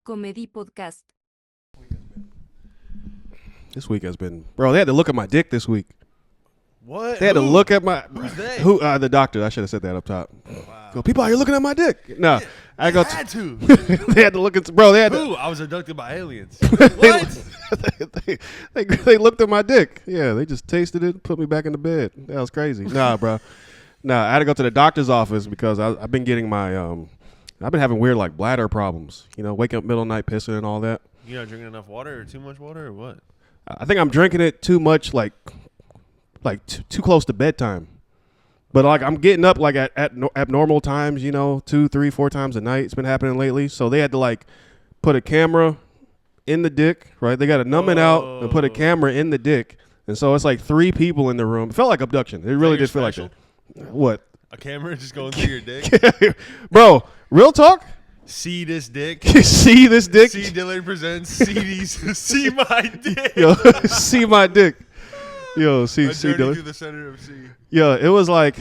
Comedy Podcast. This week has been, bro. They had to look at my dick this week. What? They had to look at my. Who's they? The doctor. I should have said that up top. Wow. Go, people out here looking at my dick. No, I They go. had to. They had to look at, bro. They had Who? I was abducted by aliens. to. What? they looked at my dick. Yeah, they just tasted it, put me back in the bed. That was crazy. Nah, bro. Nah, I had to go to the doctor's office because I've been getting my I've been having weird like bladder problems. You know, waking up middle of the night, pissing and all that. You not drinking enough water or too much water or what? I think I'm drinking it too much, like too close to bedtime. But like I'm getting up like at abnormal times, you know, 2, 3, 4 times a night. It's been happening lately. So they had to like put a camera in the dick, right? They got to numb it out and put a camera in the dick. And so it's like 3 people in the room. It felt like abduction. It really did feel like that. What? A camera just going through your dick? Bro, real talk? See this dick? See this dick? See Dillard presents CDs. See my dick. Yo, see my dick. Yo, see A journey Dylan. through the center of C. Yeah, it was like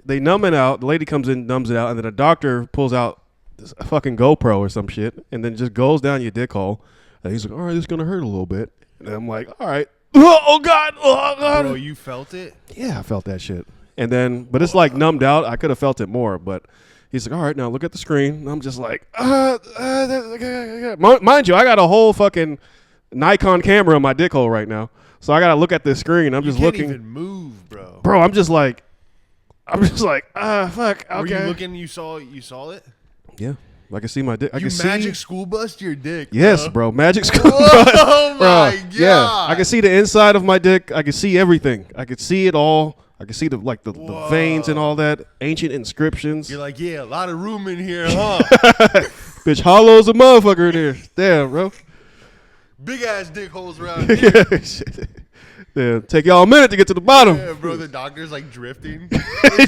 they numb it out. The lady comes in, numbs it out, and then a doctor pulls out this fucking GoPro or some shit, and then just goes down your dick hole. And he's like, "All right, this is gonna hurt a little bit." And I'm like, "All right, oh god, oh god." Bro, you felt it? Yeah, I felt that shit. And then, but it's like numbed out. I could have felt it more, but he's like, "All right, now look at the screen." And I'm just like, mind you, I got a whole fucking Nikon camera in my dick hole right now. So I gotta look at this screen. I'm just looking. You can't even move, bro. Bro, I'm just like, fuck. Okay. Were you looking? You saw it? Yeah, I can see my dick. I You can magic see. school bust your dick. Yes, bro. Magic school. Oh my god. Yeah, I can see the inside of my dick. I can see everything. I can see it all. I can see the veins and all that. Ancient inscriptions. You're like, yeah, a lot of room in here, huh? Bitch, hollow's a motherfucker in here. Damn, bro. Big ass dick holes around here. Yeah, shit. Yeah, take y'all a minute to get to the bottom. Yeah, bro, the doctor's like drifting.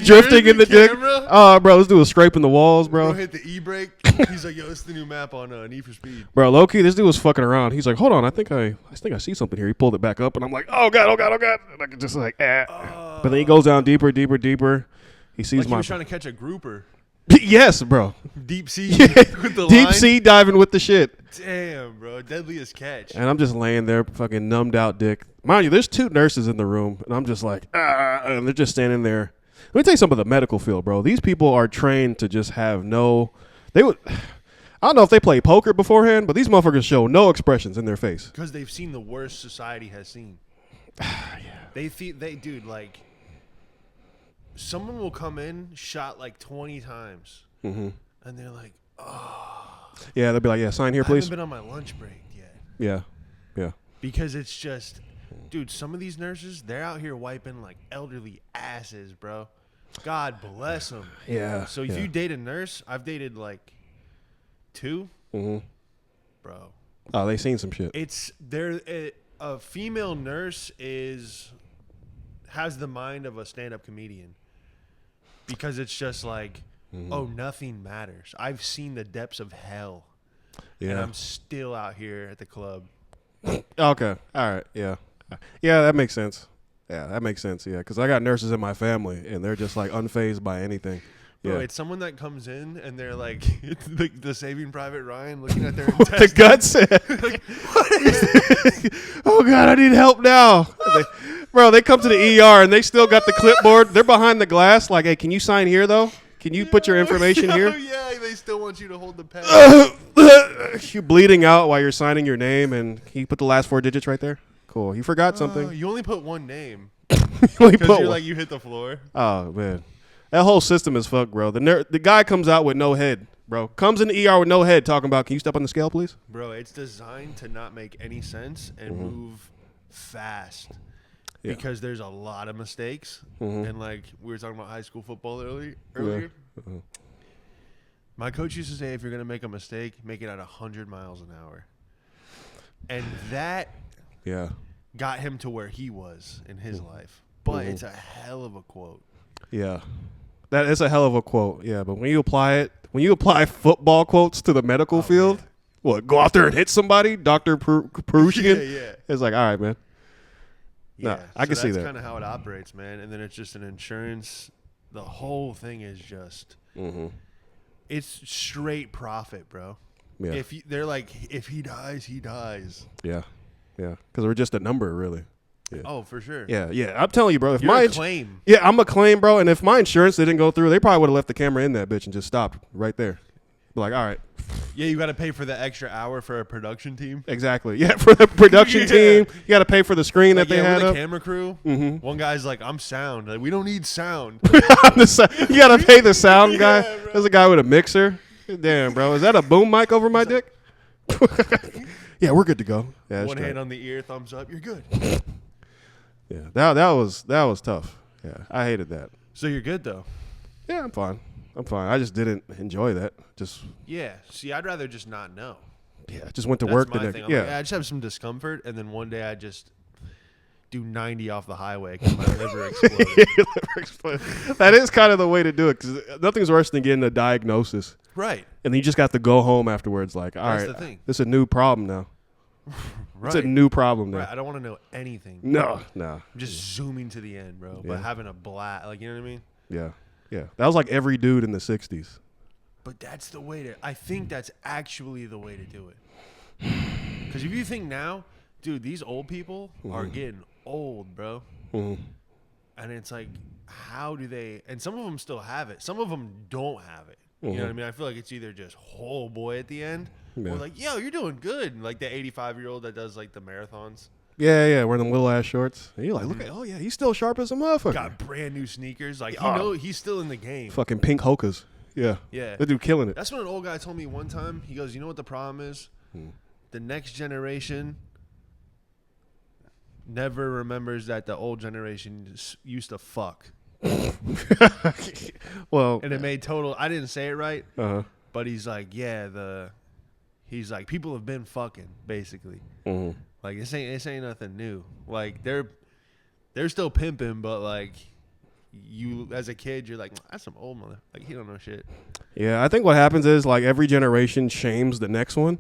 Drifting in the dick. Camera? Oh, bro, let's do a scraping the walls, Bro bro. hit the e-brake. He's like, yo, this is the new map on Need for Speed. Bro, low key, this dude was fucking around. He's like, hold on, I think I see something here. He pulled it back up, and I'm like, oh god. And I could just like, but then he goes down deeper. He sees Like he my was trying to catch a grouper. yes, bro. Deep sea Yeah. with the Deep line. sea diving with the shit. Damn, bro, deadliest catch. And I'm just laying there, fucking numbed out dick. Mind you, there's 2 nurses in the room, and I'm just like, and they're just standing there. Let me tell you something about the medical field, bro. These people are trained to just have no. They would. I don't know if they play poker beforehand, but these motherfuckers show no expressions in their face. Because they've seen the worst society has seen. Yeah. They dude, like, someone will come in, shot like 20 times, and they're like, Yeah, they'll be like, yeah, sign here, I please. haven't been on my lunch break yet. Yeah. Because it's just, dude, some of these nurses, they're out here wiping like elderly asses, bro. God bless them. Yeah. So if you date a nurse, I've dated like 2, bro. Oh, they seen some shit. It's a female nurse has the mind of a stand-up comedian because it's just like, oh, nothing matters. I've seen the depths of hell, and I'm still out here at the club. Okay. All right. Yeah. Yeah, that makes sense. Yeah, because I got nurses in my family, and they're just like unfazed by anything. Yeah. Bro, it's someone that comes in and they're like, it's like the Saving Private Ryan looking at their the guts. Oh God, I need help now. They come to the ER and they still got the clipboard. They're behind the glass. Like, hey, can you sign here though? Can you put your information here? Oh yeah, they still want you to hold the pen. You bleeding out while you're signing your name, and can you put the last 4 digits right there? Cool. You forgot something. You only put one name You only because put you're one. like you hit the floor. Oh man, that whole system is fucked, bro. The guy comes out with no head, bro. Comes in the ER with no head, talking about, can you step on the scale, please? Bro, it's designed to not make any sense and move fast. Yeah. Because there's a lot of mistakes. And like we were talking about high school football earlier. My coach used to say, if you're going to make a mistake, make it at 100 miles an hour. And that got him to where he was in his life. But it's a hell of a quote. Yeah. That is a hell of a quote. Yeah, but when you apply football quotes to the medical field, man. what, go out there and hit somebody? Dr. Perusian? Yeah. It's like, all right, man. Yeah, Nah, I can see that. That's kind of how it operates, man. And then it's just an insurance. The whole thing is just, it's straight profit, bro. Yeah. They're like, if he dies, he dies. Yeah. Yeah. Because we're just a number, really. Yeah. Oh, for sure. Yeah. Yeah. I'm telling you, bro. If You're my a claim. Yeah, I'm a claim, bro. And if my insurance didn't go through, they probably would have left the camera in that bitch and just stopped right there. Be like, all right. Yeah, you got to pay for the extra hour for a production team. Exactly. Yeah, for the production team, you got to pay for the screen Like, that they had we're the up. camera crew. Mm-hmm. One guy's like, I'm sound. Like, we don't need sound. You got to pay the sound guy. Yeah, bro. There's a guy with a mixer. Damn, bro. Is that a boom mic over my dick? Yeah, we're good to go. Yeah, One hand on the ear, thumbs up. You're good. Yeah, that was tough. Yeah, I hated that. So you're good though. Yeah, I'm fine. I just didn't enjoy that. Just Yeah. See, I'd rather just not know. just went to That's work my the next. thing. I'm Yeah, like, I just have some discomfort, and then one day I just do 90 off the highway because my liver exploded. That is kind of the way to do it because nothing's worse than getting a diagnosis Right. and then you just got to go home afterwards. Like, all That's right, the thing. this is a new problem now. Right. It's a new problem now. Right. I don't want to know anything. No. I'm just zooming to the end, bro. Yeah. But having a blast, like, you know what I mean? Yeah. That was like every dude in the 60s. But that's the way to. I think that's actually the way to do it. Because if you think now, dude, these old people are getting old, bro. Mm-hmm. And it's like, how do they? And some of them still have it. Some of them don't have it. You know what I mean? I feel like it's either just whole boy at the end, Yeah. or like, yo, you're doing good. Like the 85-year-old that does like the marathons. Yeah, wearing them little ass shorts. And you're like, look at, oh yeah, he's still sharp as a motherfucker. Got brand new sneakers. Like, he's still in the game. Fucking pink Hokas. Yeah. Yeah. That dude killing it. That's what an old guy told me one time. He goes, you know what the problem is? The next generation never remembers that the old generation used to fuck. Well, And it made total, I didn't say it right, uh-huh. but he's like, he's like, people have been fucking, basically. Mm-hmm. Like, this ain't nothing new. Like, they're still pimping, but like, you as a kid, you're like, that's some old mother. Like, he don't know shit. Yeah, I think what happens is like every generation shames the next one.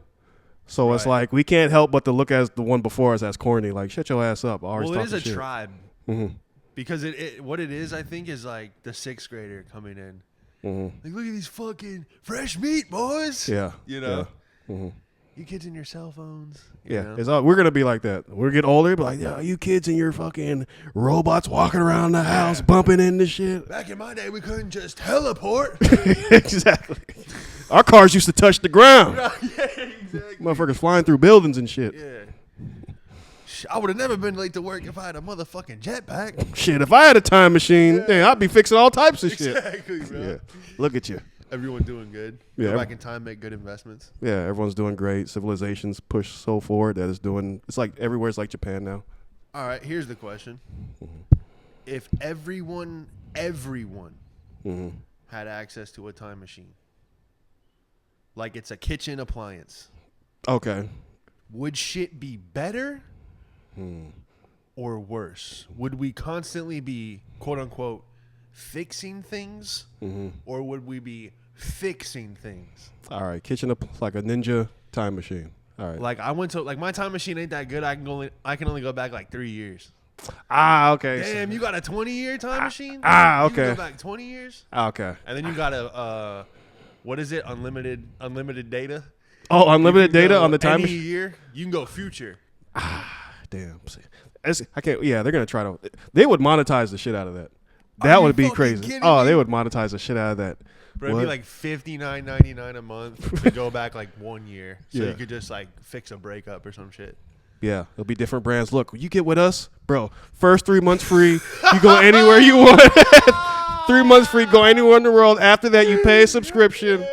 So it's Right. like we can't help but to look at the one before us as corny. Like, shut your ass up. Well, it is a shit. tribe. Mm-hmm. Because what it is, I think, is like the 6th grader coming in. Mm-hmm. Like, look at these fucking fresh meat, boys. Yeah. You know? Yeah. Mm-hmm. You kids in your cell phones. You Yeah, know? we're gonna be like that. We're get older, be like, yeah, you kids and your fucking robots walking around the house, bumping into shit. Back in my day, we couldn't just teleport. Exactly. Our cars used to touch the ground. Yeah, exactly. Motherfuckers flying through buildings and shit. Yeah. I would have never been late to work if I had a motherfucking jetpack. Shit, if I had a time machine, damn, I'd be fixing all types of shit. Exactly, bro. Yeah. Look at you. Everyone doing good. Yeah. Go back in time, make good investments. Yeah, everyone's doing great. Civilization's pushed so forward that it's like everywhere's like Japan now. All right, here's the question. If everyone Mm-hmm. had access to a time machine, like it's a kitchen appliance, Okay. would shit be better or worse? Would we constantly be, quote unquote, fixing things, or would we be fixing things? All right, like a ninja time machine. All right. Like I went to, like my time machine ain't that good. I can only go back like 3 years. Okay. Damn, you got a 20-year time machine? You okay. can go back 20 years? Okay. And then you got a, what is it? Unlimited data? Oh, unlimited You can data go on the time any machine. year, you can go future. Damn. I can't. Yeah, they're gonna try to. They would monetize the shit out of that. That you would be fucking crazy. kidding Oh, me? they would monetize the shit out of that. But it'd be What? like $59.99 a month to go back like 1 year. So Yeah. you could just like fix a breakup or some shit. Yeah, it'll be different brands. Look, you get with us, bro. First 3 months free. You go anywhere you want. 3 months free. Go anywhere in the world. After that, you pay a subscription.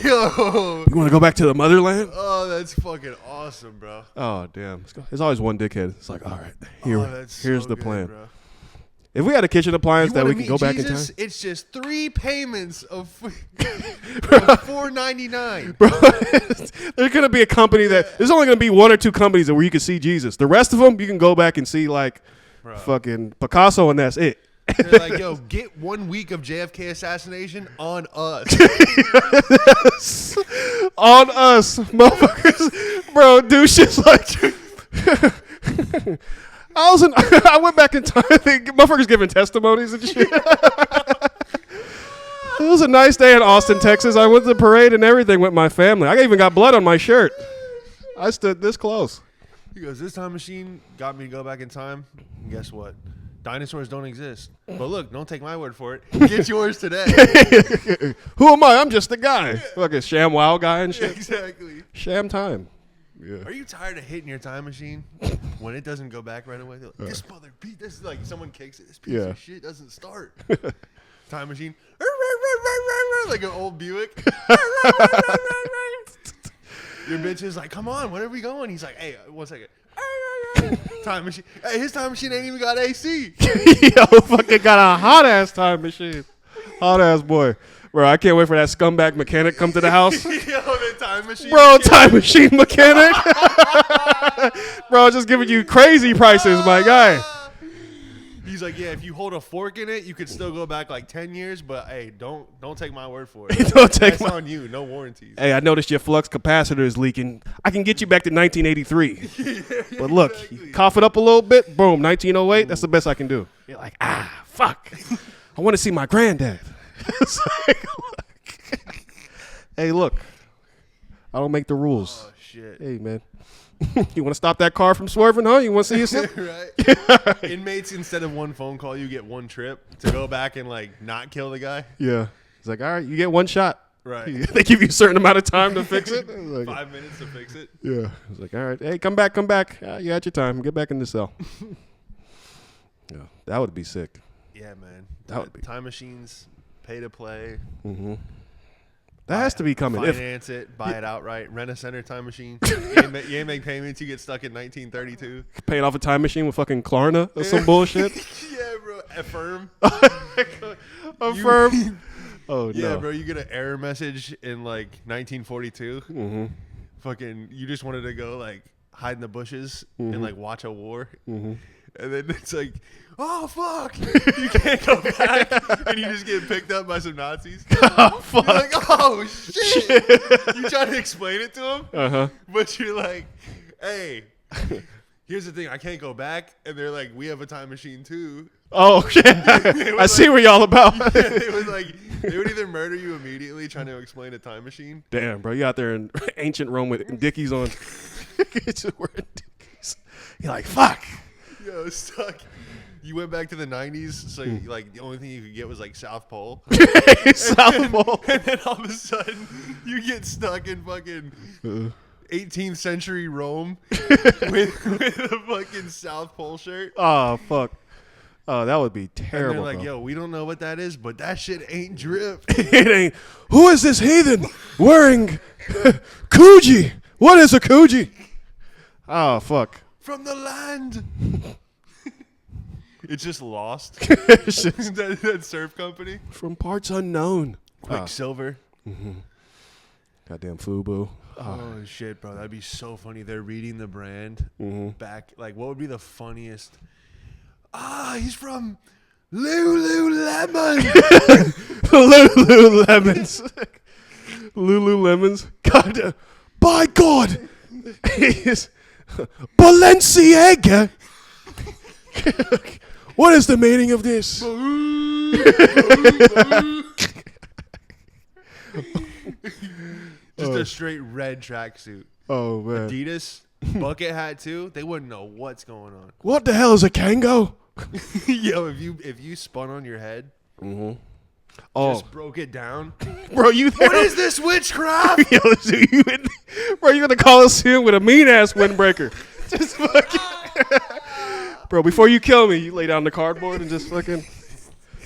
Yo. You want to go back to the motherland? Oh, that's fucking awesome, bro. Oh, damn. There's always one dickhead. It's like, all right, That's here's so the good, plan. bro. If we had a kitchen appliance You that wanna we could meet go back in Jesus? time. It's just 3 payments of $4.99. Bro, there's going to be a company there's only going to be 1 or 2 companies where you can see Jesus. The rest of them, you can go back and see like Bro. fucking Picasso and that's it. They're like, yo, get 1 week of JFK assassination on us. On us, motherfuckers. Bro, dude, shit's like... I went back in time. I think motherfuckers giving testimonies and shit. was a nice day in Austin, Texas. I went to the parade and everything with my family. I even got blood on my shirt. I stood this close. He goes, this time machine got me to go back in time. And guess what? Dinosaurs don't exist. But look, don't take my word for it. Get yours today. Who am I? I'm just a guy. Fucking sham wow guy and shit. Exactly. Sham time. Yeah. Are you tired of hitting your time machine when it doesn't go back right away? They're like, this mother beat this is like someone kicks it. This piece of shit doesn't start. Time machine, like an old Buick. Your bitch is like, come on, where are we going? He's like, hey, 1 second. Time machine. Hey, his time machine ain't even got AC. Yo, fucking got a hot ass time machine. Hot ass boy. Bro, I can't wait for that scumbag mechanic come to the house. Yo, the time machine. Bro, time machine mechanic. Bro, just giving you crazy prices, my guy. He's like, yeah, if you hold a fork in it, you could still go back like 10 years, but hey, don't take my word for it. That's on you. No warranties. Hey, I noticed your flux capacitor is leaking. I can get you back to 1983. Yeah, but look, exactly. you cough it up a little bit, boom, 1908, that's the best I can do. You're like, fuck. I want to see my granddad. It's like, hey, look, I don't make the rules. Oh, shit. Hey, man. You want to stop that car from swerving, huh? You want to see yourself? Right. Inmates, instead of one phone call, you get one trip to go back and like not kill the guy. Yeah. It's like, all right, you get one shot. Right. They give you a certain amount of time to fix it. Like, 5 minutes to fix it. Yeah. It's like, all right, hey, come back. You had your time. Get back in the cell. Yeah, that would be sick. Yeah, man. That would be. Time machines, pay to play. Mm-hmm. That has to be coming. Finance it, buy it outright, rent a center time machine. You ain't make payments, you get stuck in 1932. Paying off a time machine with fucking Klarna or some bullshit. Yeah, bro. Affirm. Affirm. Oh, no. Yeah, bro. You get an error message in like 1942. Mm-hmm. Fucking, you just wanted to go like hide in the bushes and like watch a war. Mm-hmm. And then it's like, oh, fuck. You can't go back. And you just get picked up by some Nazis. Oh, fuck. You're like, oh, shit. You try to explain it to them. Uh-huh. But you're like, hey, here's the thing. I can't go back. And they're like, we have a time machine, too. Oh, shit. I see what y'all about. Yeah, it was like, they would either murder you immediately trying to explain a time machine. Damn, bro. You out there in ancient Rome with Dickies on. Just wearing Dickies. You're like, fuck. Yo, stuck. You went back to the 90s, so like the only thing you could get was like South Pole. South Pole. And then all of a sudden, you get stuck in fucking 18th century Rome with a fucking South Pole shirt. Oh, fuck. Oh, that would be terrible. And they're like, bro. yo, we don't know what that is, but that shit ain't drip. It ain't. Who is this heathen wearing Coogee? What is a Coogee? Oh, fuck. From the land. It's just Lost. It's just that surf company. from parts unknown. Quicksilver. Goddamn FUBU. Oh, shit, bro. That'd be so funny. They're reading the brand back. Like, what would be the funniest? He's from Lululemon. Lululemons. Lululemons. God, by God. He's Balenciaga. What is the meaning of this? Just a straight red tracksuit. Oh, man. Adidas, bucket hat too. They wouldn't know what's going on. What the hell is a Kango? Yo, if you spun on your head, Oh, just broke it down. bro, you there? What is this witchcraft? Yo, so bro, you're gonna call us in with a mean ass windbreaker. Just fucking, bro. Before you kill me, you lay down the cardboard and just fucking.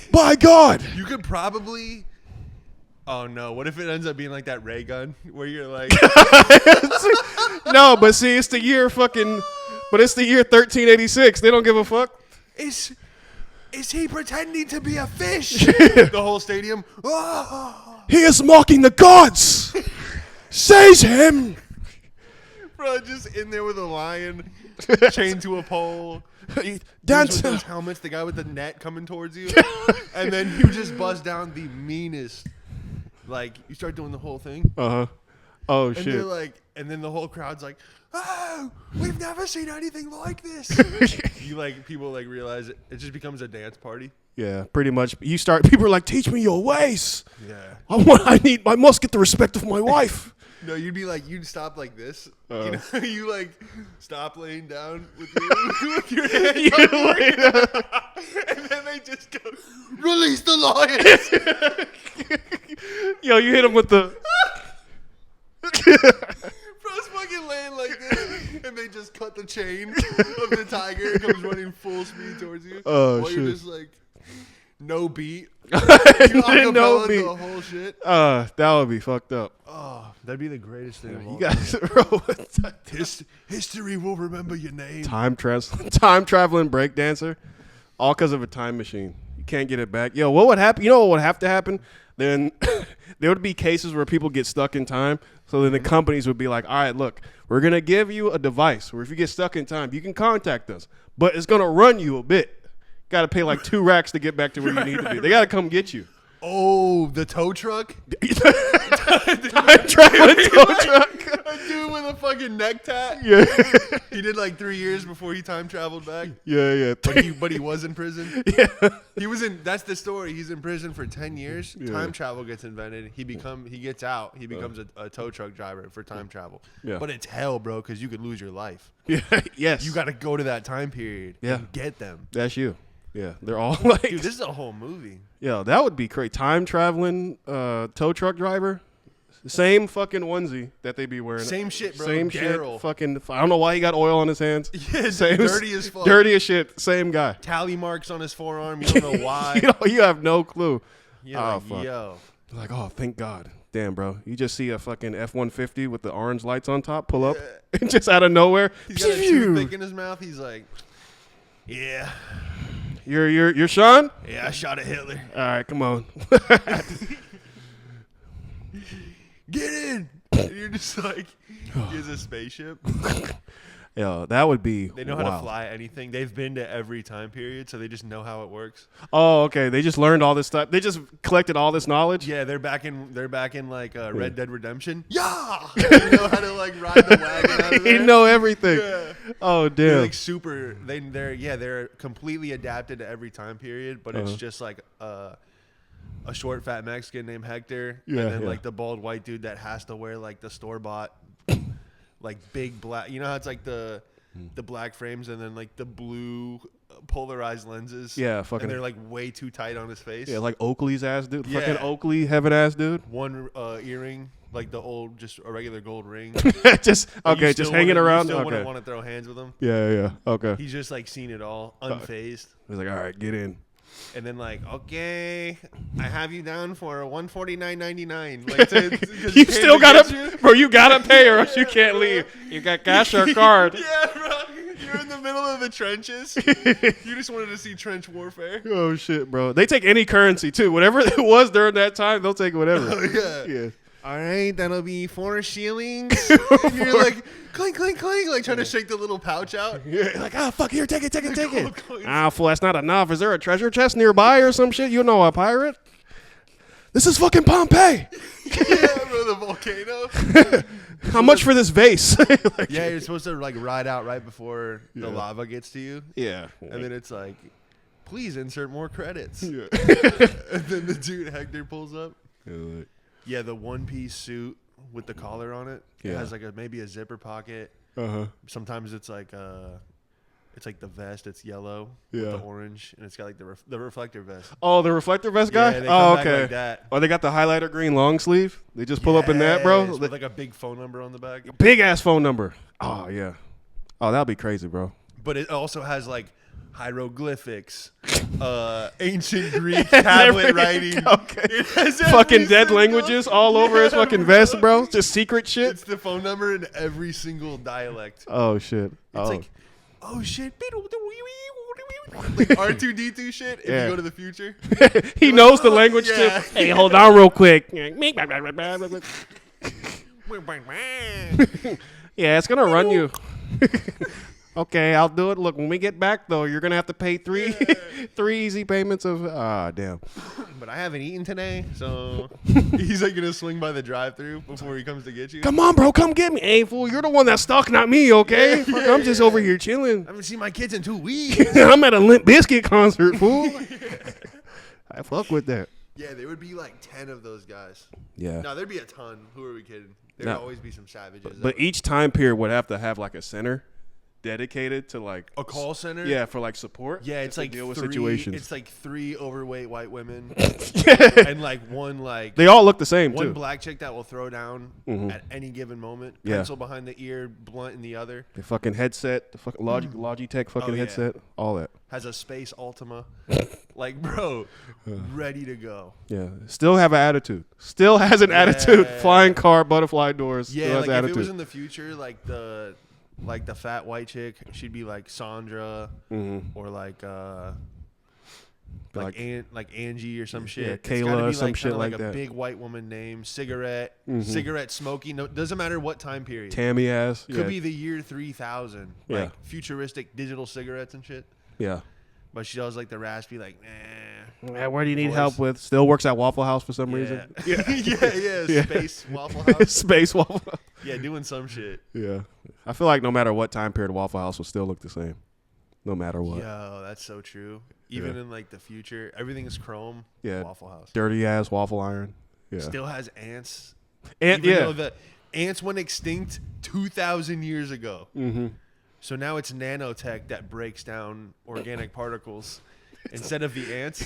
By God. You could probably. Oh no! What if it ends up being like that ray gun where you're like, No, but see, it's the year fucking. But it's the year 1386. They don't give a fuck. is he pretending to be a fish? The whole stadium. Oh. He is mocking the gods. Seize him. Bro, just in there with a lion chained to a pole. Dance. With those helmets, the guy with the net coming towards you, and then you just buzz down the meanest. Like you start doing the whole thing. Oh And shit. they're like, and then the whole crowd's like, "Oh, we've never seen anything like this." You like people like realize it just becomes a dance party. Yeah, pretty much. People are like, teach me your ways. Yeah. I must get the respect of my wife. No, you'd stop like this. You like stop laying down with your hand. And then they just go, release the lions. Yo, you hit him with the. Bro's fucking laying like this, and they just cut the chain of the tiger. It comes running full speed towards you. Oh, while shit. you're just like, no beat. No acapella beat. the whole shit. That would be fucked up. Oh, that'd be the greatest thing of all. You guys, bro. History will remember your name. Time traveling breakdancer, all because of a time machine. You can't get it back. Yo, what would happen? You know what would have to happen? Then there would be cases where people get stuck in time. So then the companies would be like, all right, look, we're going to give you a device where if you get stuck in time, you can contact us, but it's going to run you a bit. Got to pay like 2 racks to get back to where you need to be. They got to come get you. Oh, the tow truck? Time traveling tow truck. A dude with a fucking neck tat. Yeah. He did like 3 years before he time traveled back. Yeah. But he was in prison. Yeah. That's the story. He's in prison for 10 years. Yeah. Time travel gets invented. He gets out. He becomes a tow truck driver for time travel. Yeah. But it's hell, bro, because you could lose your life. Yeah. Yes. You got to go to that time period and get them. That's you. Yeah. They're all like. Dude, this is a whole movie. Yeah, that would be great. Time traveling tow truck driver. Same fucking onesie that they be wearing. Same shit, bro. Same Daryl. shit. Fucking. I don't know why he got oil on his hands. Yeah, Same, dirty as fuck. Dirty as shit. Same guy. Tally marks on his forearm. You don't know why. You have no clue. You're Oh, like, fuck. yo. Like, oh, thank God. Damn, bro. You just see a fucking F-150 with the orange lights on top pull up, and just out of nowhere. He's got a toothpick in his mouth. He's like, yeah. You're Sean? Yeah, I shot at Hitler. All right, come on. Get in. And you're just like, here's a spaceship. Yo, that would be. They know how wild. to fly anything. They've been to every time period, so they just know how it works. Oh, okay. They just learned all this stuff. They just collected all this knowledge. Yeah, they're back in like Red Dead Redemption. Yeah, they know how to like ride the wagon out of there. They know everything. Yeah. Oh, damn. They're like super. They're completely adapted to every time period, but it's just like a short fat Mexican named Hector, and then like the bald white dude that has to wear like the store bought. Like big black, you know how it's like the black frames and then like the blue polarized lenses. Yeah, fucking. And they're like way too tight on his face. Yeah, like Oakley's ass dude. Yeah. Fucking Oakley heaven ass dude. One earring, like the old, just a regular gold ring. Just okay, just hanging around. You still Okay. wouldn't want to throw hands with him. Yeah. Okay. He's just like seen it all, unfazed. He's like, all right, get in. And then like, okay, I have you down for $149.99. Like, You still gotta, bro. You gotta pay or else you can't leave. You got cash or card. Yeah, bro. You're in the middle of the trenches. You just wanted to see trench warfare. Oh shit, bro. They take any currency too. Whatever it was during that time, they'll take whatever. Oh, yeah. Yeah. All right, that'll be 4 shillings. You're like, clink, clink, clink, like trying to shake the little pouch out. Yeah, like, oh, fuck, here, take it. Gold coins. Ah, fool, that's not enough. Is there a treasure chest nearby or some shit? You know a pirate? This is fucking Pompeii. Yeah, bro, the volcano. How much for this vase? Like, Yeah, you're supposed to like ride out right before the lava gets to you. yeah. And then it's like, please insert more credits. Yeah. And then the dude Hector pulls up. Yeah, the one-piece suit with the collar on it. It Yeah. has like maybe a zipper pocket. Uh-huh. Sometimes it's like the vest. It's yellow with Yeah. the orange, and it's got like the reflector vest. Oh, the reflector vest guy? Yeah, they Oh, come back okay. like that. Oh, they got the highlighter green long sleeve? They just pull up in that, bro? Yes, with like a big phone number on the back. Big ass phone number. Oh, yeah. Oh, that'll be crazy, bro. But it also has like hieroglyphics, ancient Greek tablet writing. Okay. It has Fucking every dead single- languages all over his fucking vest, bro. Just secret shit. It's the phone number in every single dialect. Oh, shit. It's like, oh shit, like R2D2 shit. If Yeah. you go to the future, he knows the language Yeah. too. Hey, hold on real quick. Yeah, it's gonna run you. Okay, I'll do it. Look, when we get back though, you're gonna have to pay three easy payments of damn. but I haven't eaten today, so he's like gonna swing by the drive-through before he comes to get you. Come on, bro, come get me. Hey, fool, you're the one that's stuck, not me, okay? Fuck, I'm just over here chilling. I haven't seen my kids in 2 weeks. I'm at a Limp Bizkit concert, fool. I fuck with that. Yeah, there would be like 10 of those guys. Yeah. No, there'd be a ton. Who are we kidding? There'd always be some savages. But each time period would have to have like a center dedicated to like a call center. Yeah, for like support. Yeah, it's like deal with three, situations. It's like 3 overweight white women, Yeah. and like one like They all look the same one too. black chick that will throw down at any given moment. Yeah. Pencil behind the ear, blunt in the other. The fucking headset, the fucking Logitech fucking yeah. headset, all that. Has a space Ultima, like bro, ready to go. Yeah, still have an attitude. Still has an attitude. Flying car, butterfly doors. Yeah, still has like if attitude. it was in the future, like the fat white chick, she'd be like Sandra or like Angie or some shit. Yeah, It's Kayla gotta or be some shit like like a that. big white woman name, cigarette smoking. No, doesn't matter what time period. Tammy ass. Could be the year 3000. Yeah. Like futuristic digital cigarettes and shit. Yeah. But she does like the raspy, like, Yeah, where do you need voice. help with? Still works at Waffle House for some reason. Yeah. yeah. Yeah. Space Waffle House. Space Waffle House. Yeah, doing some shit. Yeah. I feel like no matter what time period, Waffle House will still look the same. No matter what. Yo, that's so true. Even in like the future, everything is chrome. Yeah. Waffle House. Dirty ass waffle iron. Yeah. Still has ants. And Even yeah. though the ants went extinct 2,000 years ago. Mm-hmm. So now it's nanotech that breaks down organic particles instead of the ants.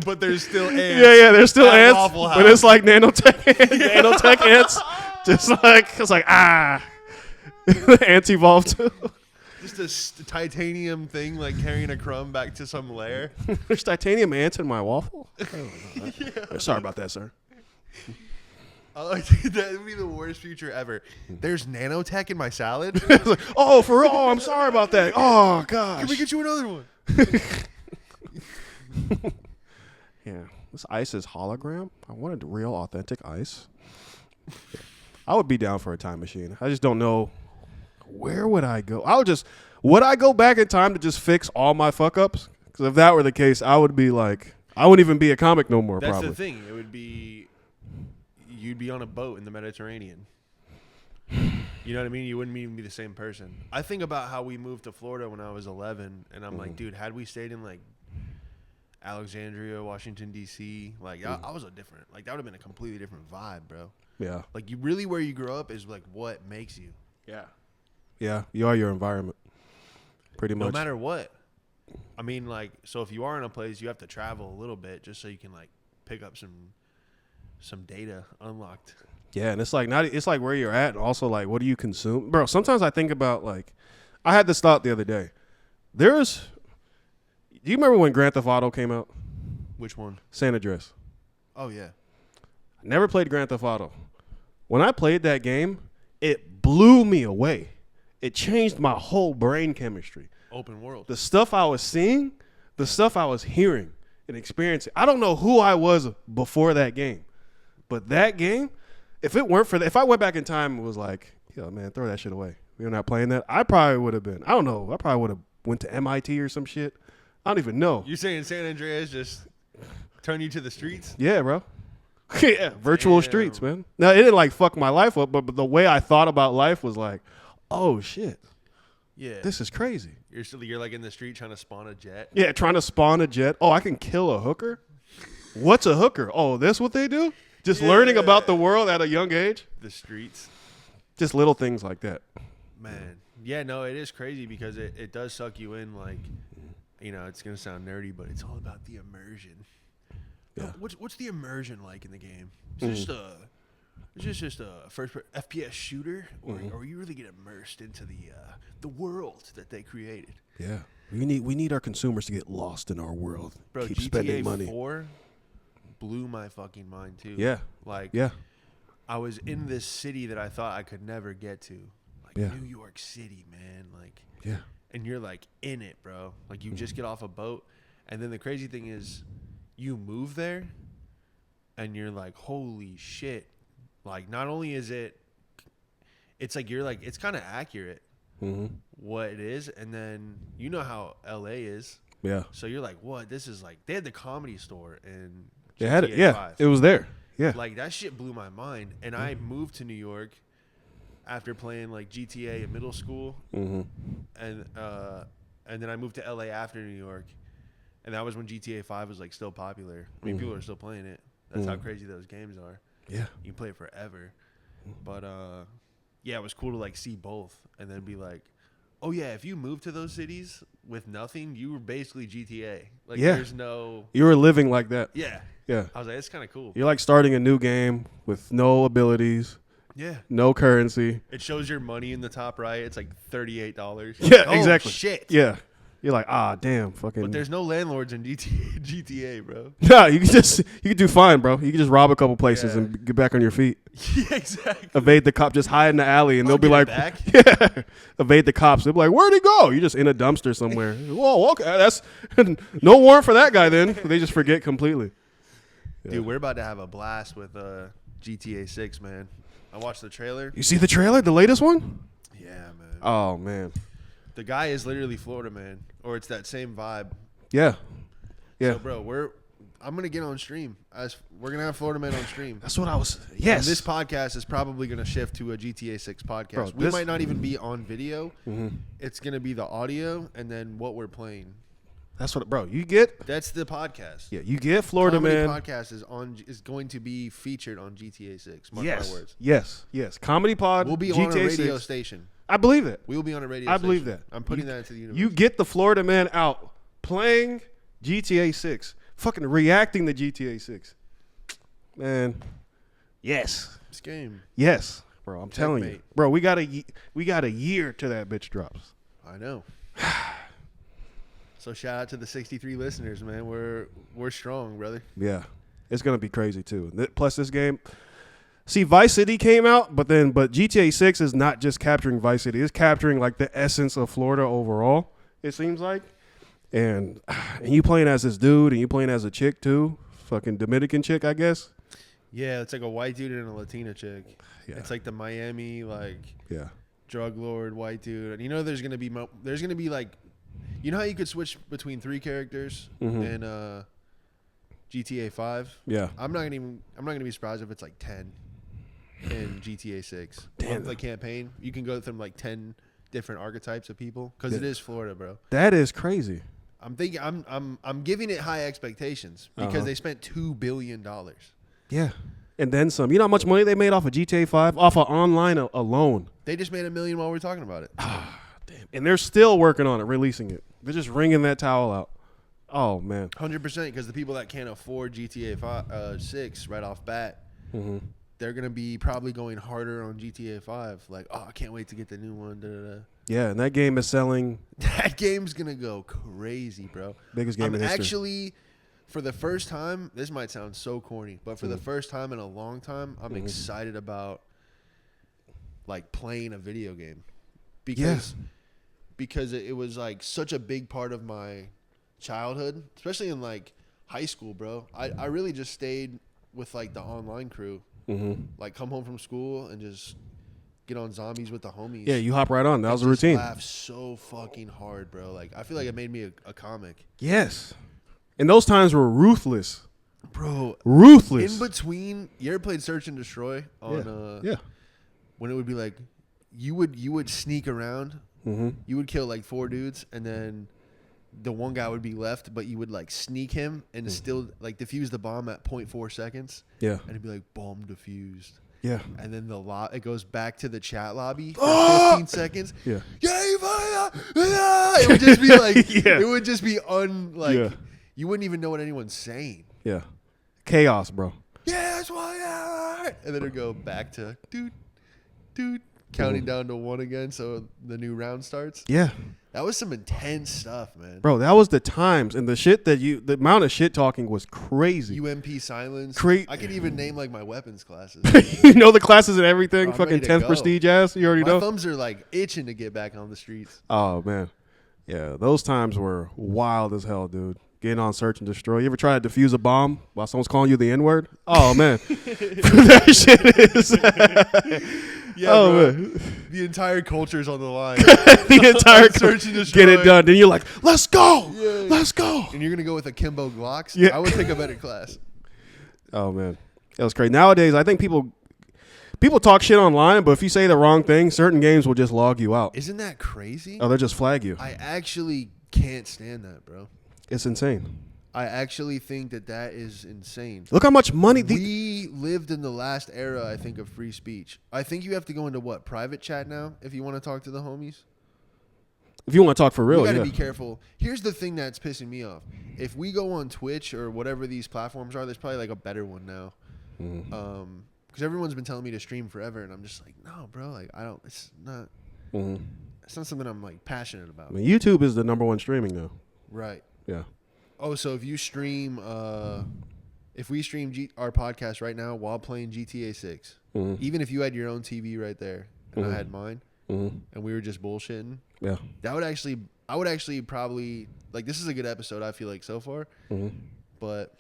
But there's still ants. Yeah, there's still at ants, Waffle but it's House. like nanotech ants. Just like it's like ants evolved too. Just a titanium thing like carrying a crumb back to some lair. There's titanium ants in my waffle. Sorry about that, sir. That would be the worst future ever. There's nanotech in my salad. It's like, oh, for real? Oh, I'm sorry about that. Oh gosh. Can we get you another one? Yeah, this ice is hologram. I wanted real, authentic ice. I would be down for a time machine. I just don't know where would I go. Would I go back in time to just fix all my fuck ups? Because if that were the case, I would be like, I wouldn't even be a comic no more. That's probably. the thing. It would be, you'd be on a boat in the Mediterranean. You know what I mean? You wouldn't even be the same person. I think about how we moved to Florida when I was 11, and I'm like, dude, had we stayed in like Alexandria, Washington D.C., like I was a different, like that would have been a completely different vibe, bro. Yeah. Like you really where you grow up is like what makes you. Yeah. Yeah. You are your environment. Pretty much. No matter what. I mean, like, so if you are in a place, you have to travel a little bit just so you can like pick up some data unlocked. Yeah, and it's like where you're at, and also like what do you consume, bro? Sometimes I think about like, I had this thought the other day. Do you remember when Grand Theft Auto came out? Which one? San Andreas. Oh yeah. I never played Grand Theft Auto. When I played that game, it blew me away. It changed my whole brain chemistry. Open world. The stuff I was seeing, the stuff I was hearing and experiencing. I don't know who I was before that game, but that game, if it weren't for that, if I went back in time and was like, yo, man, throw that shit away. We're not playing that. I probably would have been. I don't know. I probably would have went to MIT or some shit. I don't even know. You saying San Andreas just turn you to the streets? Yeah, bro. Yeah, virtual streets, man. Now, it didn't like fuck my life up, but the way I thought about life was like, oh, shit. Yeah. This is crazy. You're like in the street trying to spawn a jet. Yeah, trying to spawn a jet. Oh, I can kill a hooker? What's a hooker? Oh, that's what they do? Just learning about the world at a young age? The streets. Just little things like that. Man. Yeah, no, it is crazy because it does suck you in. Like, you know, it's going to sound nerdy, but it's all about the immersion. Yeah. What's the immersion like in the game? Is this just a first FPS shooter, or you really get immersed into the world that they created? Yeah. We need our consumers to get lost in our world. Bro, Keep GTA spending money. 4 blew my fucking mind too. Yeah. Like, Yeah. I was in this city that I thought I could never get to. Like New York City, man. Like, Yeah. and you're like in it, bro. Like you just get off a boat, and then the crazy thing is, you move there, and you're like, holy shit! Like, not only is it's like you're like it's kind of accurate what it is, and then you know how LA is. Yeah. So you're like, what? This is like they had the Comedy Store and They had it. Yeah. It was there. Yeah. Like that shit blew my mind, and I moved to New York after playing like GTA in middle school, and then I moved to LA after New York, And that was when GTA 5 was like still popular. I mean, people are still playing it. That's how crazy those games are. Yeah. You can play it forever. But yeah, it was cool to like see both and then be like, oh yeah, if you move to those cities with nothing, you were basically GTA. Like there's no. You were living like that. Yeah. Yeah. I was like, it's kind of cool. You're like starting a new game with no abilities. Yeah. No currency. It shows your money in the top right. It's like $38. Yeah, oh, exactly. Shit. Yeah. You're like, damn, fucking. But there's no landlords in GTA, bro. Nah, you can do fine, bro. You can just rob a couple places and get back on your feet. Yeah, exactly. Evade the cop, just hide in the alley, and they'll be like, back. yeah. Evade the cops. They'll be like, where'd he go? You're just in a dumpster somewhere. Whoa, okay, that's no warrant for that guy. Then they just forget completely. Yeah. Dude, we're about to have a blast with GTA 6, man. I watched the trailer. You see the trailer, the latest one? Yeah, man. Oh man. The guy is literally Florida man, or it's that same vibe. Yeah. Yeah. So, bro, I'm gonna get on stream. We're gonna have Florida man on stream. That's what I was. Yes. And this podcast is probably gonna shift to a GTA 6 podcast. Bro, we might not even be on video. It's gonna be the audio and then what we're playing. That's what, bro. You get. That's the podcast. Yeah, you get Florida Comedy man. Podcast is going to be featured on GTA 6. Mark my words. Yes. Comedy pod. We'll be GTA on a radio 6. station. I believe it. We will be on a radio I station. believe that. I'm putting that into the universe. You get the Florida man out playing GTA 6, fucking reacting to GTA 6. Man, yes. This game. Yes, bro. I'm telling you, Checkmate. bro. We got a year till that bitch drops. I know. So shout out to the 63 listeners, man. We're strong, brother. Yeah, it's gonna be crazy too. Plus, this game. See, Vice City came out, but GTA 6 is not just capturing Vice City. It's capturing like the essence of Florida overall, it seems like. And you playing as this dude, and you playing as a chick too. Fucking Dominican chick, I guess. Yeah, it's like a white dude and a Latina chick. Yeah. It's like the Miami Yeah. drug lord white dude. And you know there's gonna be like, you know how you could switch between 3 characters in GTA 5? Yeah. I'm not gonna be surprised if it's like 10 in GTA 6. Damn. The campaign, you can go through like 10 different archetypes of people because it is Florida, bro. That is crazy. I'm thinking I'm giving it high expectations because they spent $2 billion. Yeah. And then some. You know how much money they made off of GTA 5? Off of online alone. They just made $1 million while we're talking about it. Damn. And they're still working on it, releasing it. They're just wringing that towel out. Oh, man. 100%, because the people that can't afford GTA 6 right off bat, they're going to be probably going harder on GTA 5. Like, oh, I can't wait to get the new one. Da, da, da. Yeah, and that game is selling. That game's going to go crazy, bro. Biggest game in history. Actually, for the first time, this might sound so corny, but for the first time in a long time, I'm excited about, like, playing a video game. Because it was, like, such a big part of my childhood, especially in, like, high school, bro. I really just stayed with, like, the online crew. Like, come home from school and just get on zombies with the homies. Yeah, you hop right on. That was a just routine. Laugh so fucking hard, bro. Like, I feel like it made me a comic. Yes. And those times were ruthless. Bro. Ruthless. In between, you ever played Search and Destroy? Yeah. When it would be like, you would sneak around. You would kill like 4 dudes, and then the one guy would be left, but you would like sneak him and still like defuse the bomb at 0.4 seconds. Yeah. And it'd be like bomb defused. Yeah. And then it goes back to the chat lobby for 15 seconds. Yeah. It would just be like, it would just be you wouldn't even know what anyone's saying. Yeah. Chaos, bro. Yeah, that's why. And then it'd go back to dude, counting down to 1 again, so the new round starts. Yeah. That was some intense stuff, man. Bro, that was the times, and the amount of shit talking was crazy. UMP silence. I could even name like my weapons classes. You know the classes and everything, Bro, I'm fucking ready to 10th go. prestige ass. You already My know. thumbs are like itching to get back on the streets. Oh man, yeah, those times were wild as hell, dude. Getting on Search and Destroy. You ever try to defuse a bomb while someone's calling you the N-word? Oh man, that shit is. Yeah, bro. man. The entire culture's on the line. The entire Search and get it Destroy. done. Then you're like, let's go, Yeah. let's go. And you're gonna go with akimbo Glocks? Yeah. I would take a better class. Oh man, that was crazy. Nowadays, I think people talk shit online, but if you say the wrong thing, certain games will just log you out. Isn't that crazy? Oh, they'll just flag you. I actually can't stand that, bro. It's insane. I actually think that is insane. Look how much money we lived in the last era, I think, of free speech. I think you have to go into private chat now if you want to talk to the homies. If you want to talk for real, you got to be careful. Here's the thing that's pissing me off. If we go on Twitch or whatever these platforms are, there's probably like a better one now. Because everyone's been telling me to stream forever, and I'm just like, no, bro. Like, I don't. It's not. It's not something I'm like passionate about. I mean, YouTube is the #1 streaming now. Right. Yeah. Oh, so if you stream, if we stream our podcast right now while playing GTA 6, even if you had your own TV right there and I had mine, and we were just bullshitting, yeah, I would actually probably like. This is a good episode, I feel like, so far. But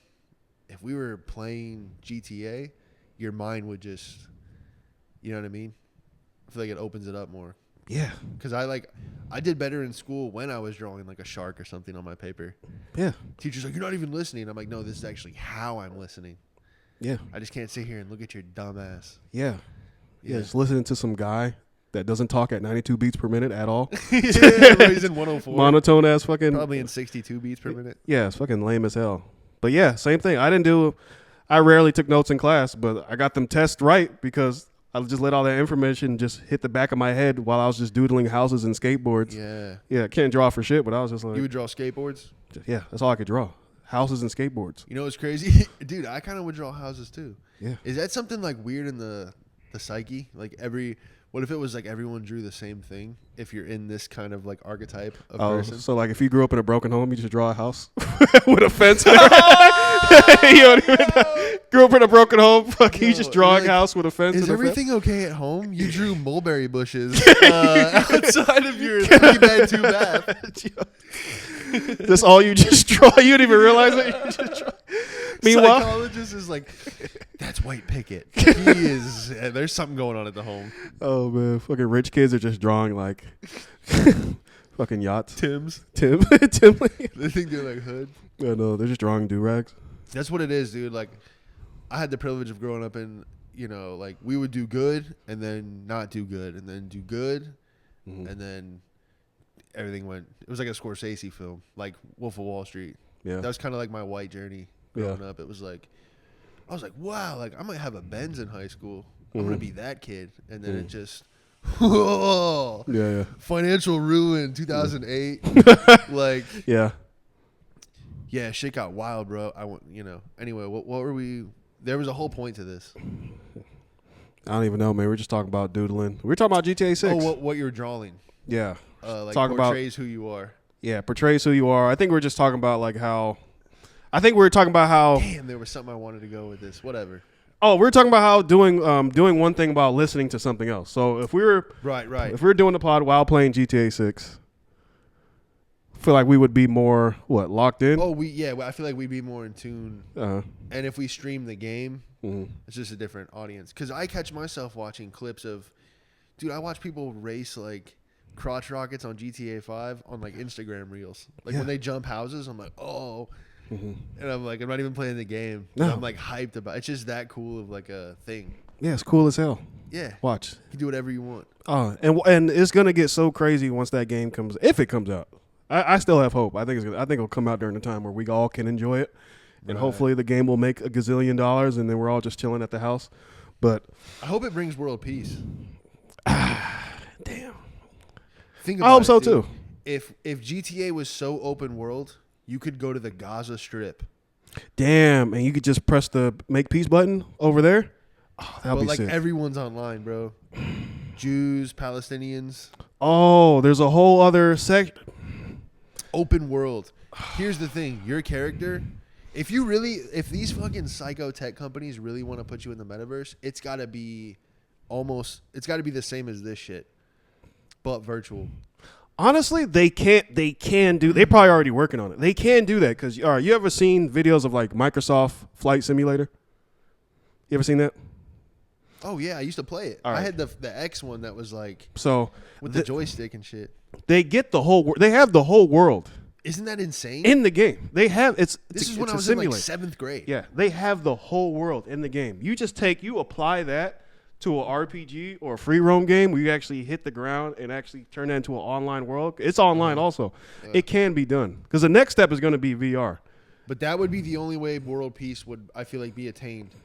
if we were playing GTA, your mind would just, you know what I mean? I feel like it opens it up more. Yeah. Because I did better in school when I was drawing like a shark or something on my paper. Yeah. Teacher's like, you're not even listening. I'm like, no, this is actually how I'm listening. Yeah. I just can't sit here and look at your dumb ass. Yeah. Yeah. Just listening to some guy that doesn't talk at 92 beats per minute at all. Yeah, he's in 104. Monotone ass fucking. Probably in 62 beats per minute. Yeah, it's fucking lame as hell. But yeah, same thing. I rarely took notes in class, but I got them tests right because I just let all that information just hit the back of my head while I was just doodling houses and skateboards. Yeah. Yeah, can't draw for shit, but I was just like. You would draw skateboards? Yeah, that's all I could draw. Houses and skateboards. You know what's crazy? Dude, I kind of would draw houses too. Yeah. Is that something like weird in the psyche? Like what if it was like everyone drew the same thing if you're in this kind of like archetype of person? So like if you grew up in a broken home, you just draw a house with a fence. You don't even know. Grew up in a broken home, you just drawing a house with a fence. Is everything okay at home? You drew mulberry bushes outside of your 3-bed, 2-bath. That's all you just draw. You didn't even realize it. You just draw. Meanwhile, psychologist is like, that's White Picket. He is. There's something going on at the home. Oh man, fucking rich kids are just drawing like fucking yachts. Tim. They think they're like hood. Yeah, no, they're just drawing do-rags. That's what it is, dude. Like, I had the privilege of growing up in, like we would do good and then not do good and then do good and then everything went. It was like a Scorsese film, like Wolf of Wall Street. Yeah, that was kind of like my white journey growing up. It was like, I was like, wow, like I might have a Benz in high school. I'm gonna be that kid, and then it just, whoa, yeah, financial ruin, 2008, like, yeah, shit got wild, bro. Anyway, what were we? There was a whole point to this. I don't even know, man. We're just talking about doodling. We were talking about GTA 6. Oh, what you're drawing? Yeah, like talk portrays who you are. Yeah, portrays who you are. I think we're just talking about like how. I think we were talking about how. Damn, there was something I wanted to go with this. Whatever. Oh, we're talking about how doing one thing about listening to something else. So if we were if we were doing the pod while playing GTA 6, I feel like we would be more locked in. Oh, I feel like we'd be more in tune. And if we stream the game, it's just a different audience. Because I catch myself watching clips of, dude, I watch people race like crotch rockets on GTA 5 on like Instagram reels. Like when they jump houses, I'm like, oh. And I'm like, I'm not even playing the game. No. I'm like hyped about it. It's just that cool of like a thing. Yeah, it's cool as hell. Yeah. Watch. You can do whatever you want. And it's gonna get so crazy once that game comes, if it comes out. I still have hope. I think it'll come out during the time where we all can enjoy it, and hopefully the game will make $1 gazillion, and then we're all just chilling at the house. But I hope it brings world peace. Damn. Think about I hope it, so dude. too. If GTA was so open world, you could go to the Gaza Strip. Damn, and you could just press the make peace button over there. Oh, that'll be sick. Everyone's online, bro. Jews, Palestinians. Oh, there's a whole other Open world. Here's the thing. Your character, if these fucking psycho tech companies really want to put you in the metaverse, it's got to be the same as this shit, but virtual. Honestly, they can do. They probably already working on it. They can do that because, all right, you ever seen videos of like Microsoft Flight Simulator? You ever seen that? Oh yeah, I used to play it. Right. I had the X one that was like with the joystick and shit. They get the whole. They have the whole world. Isn't that insane? In the game, they have This is when I was in like 7th grade. Yeah, they have the whole world in the game. You just you apply that to an RPG or a free roam game where you actually hit the ground and actually turn that into an online world. It's online also. It can be done because the next step is going to be VR. But that would be the only way world peace would, I feel like, be attained.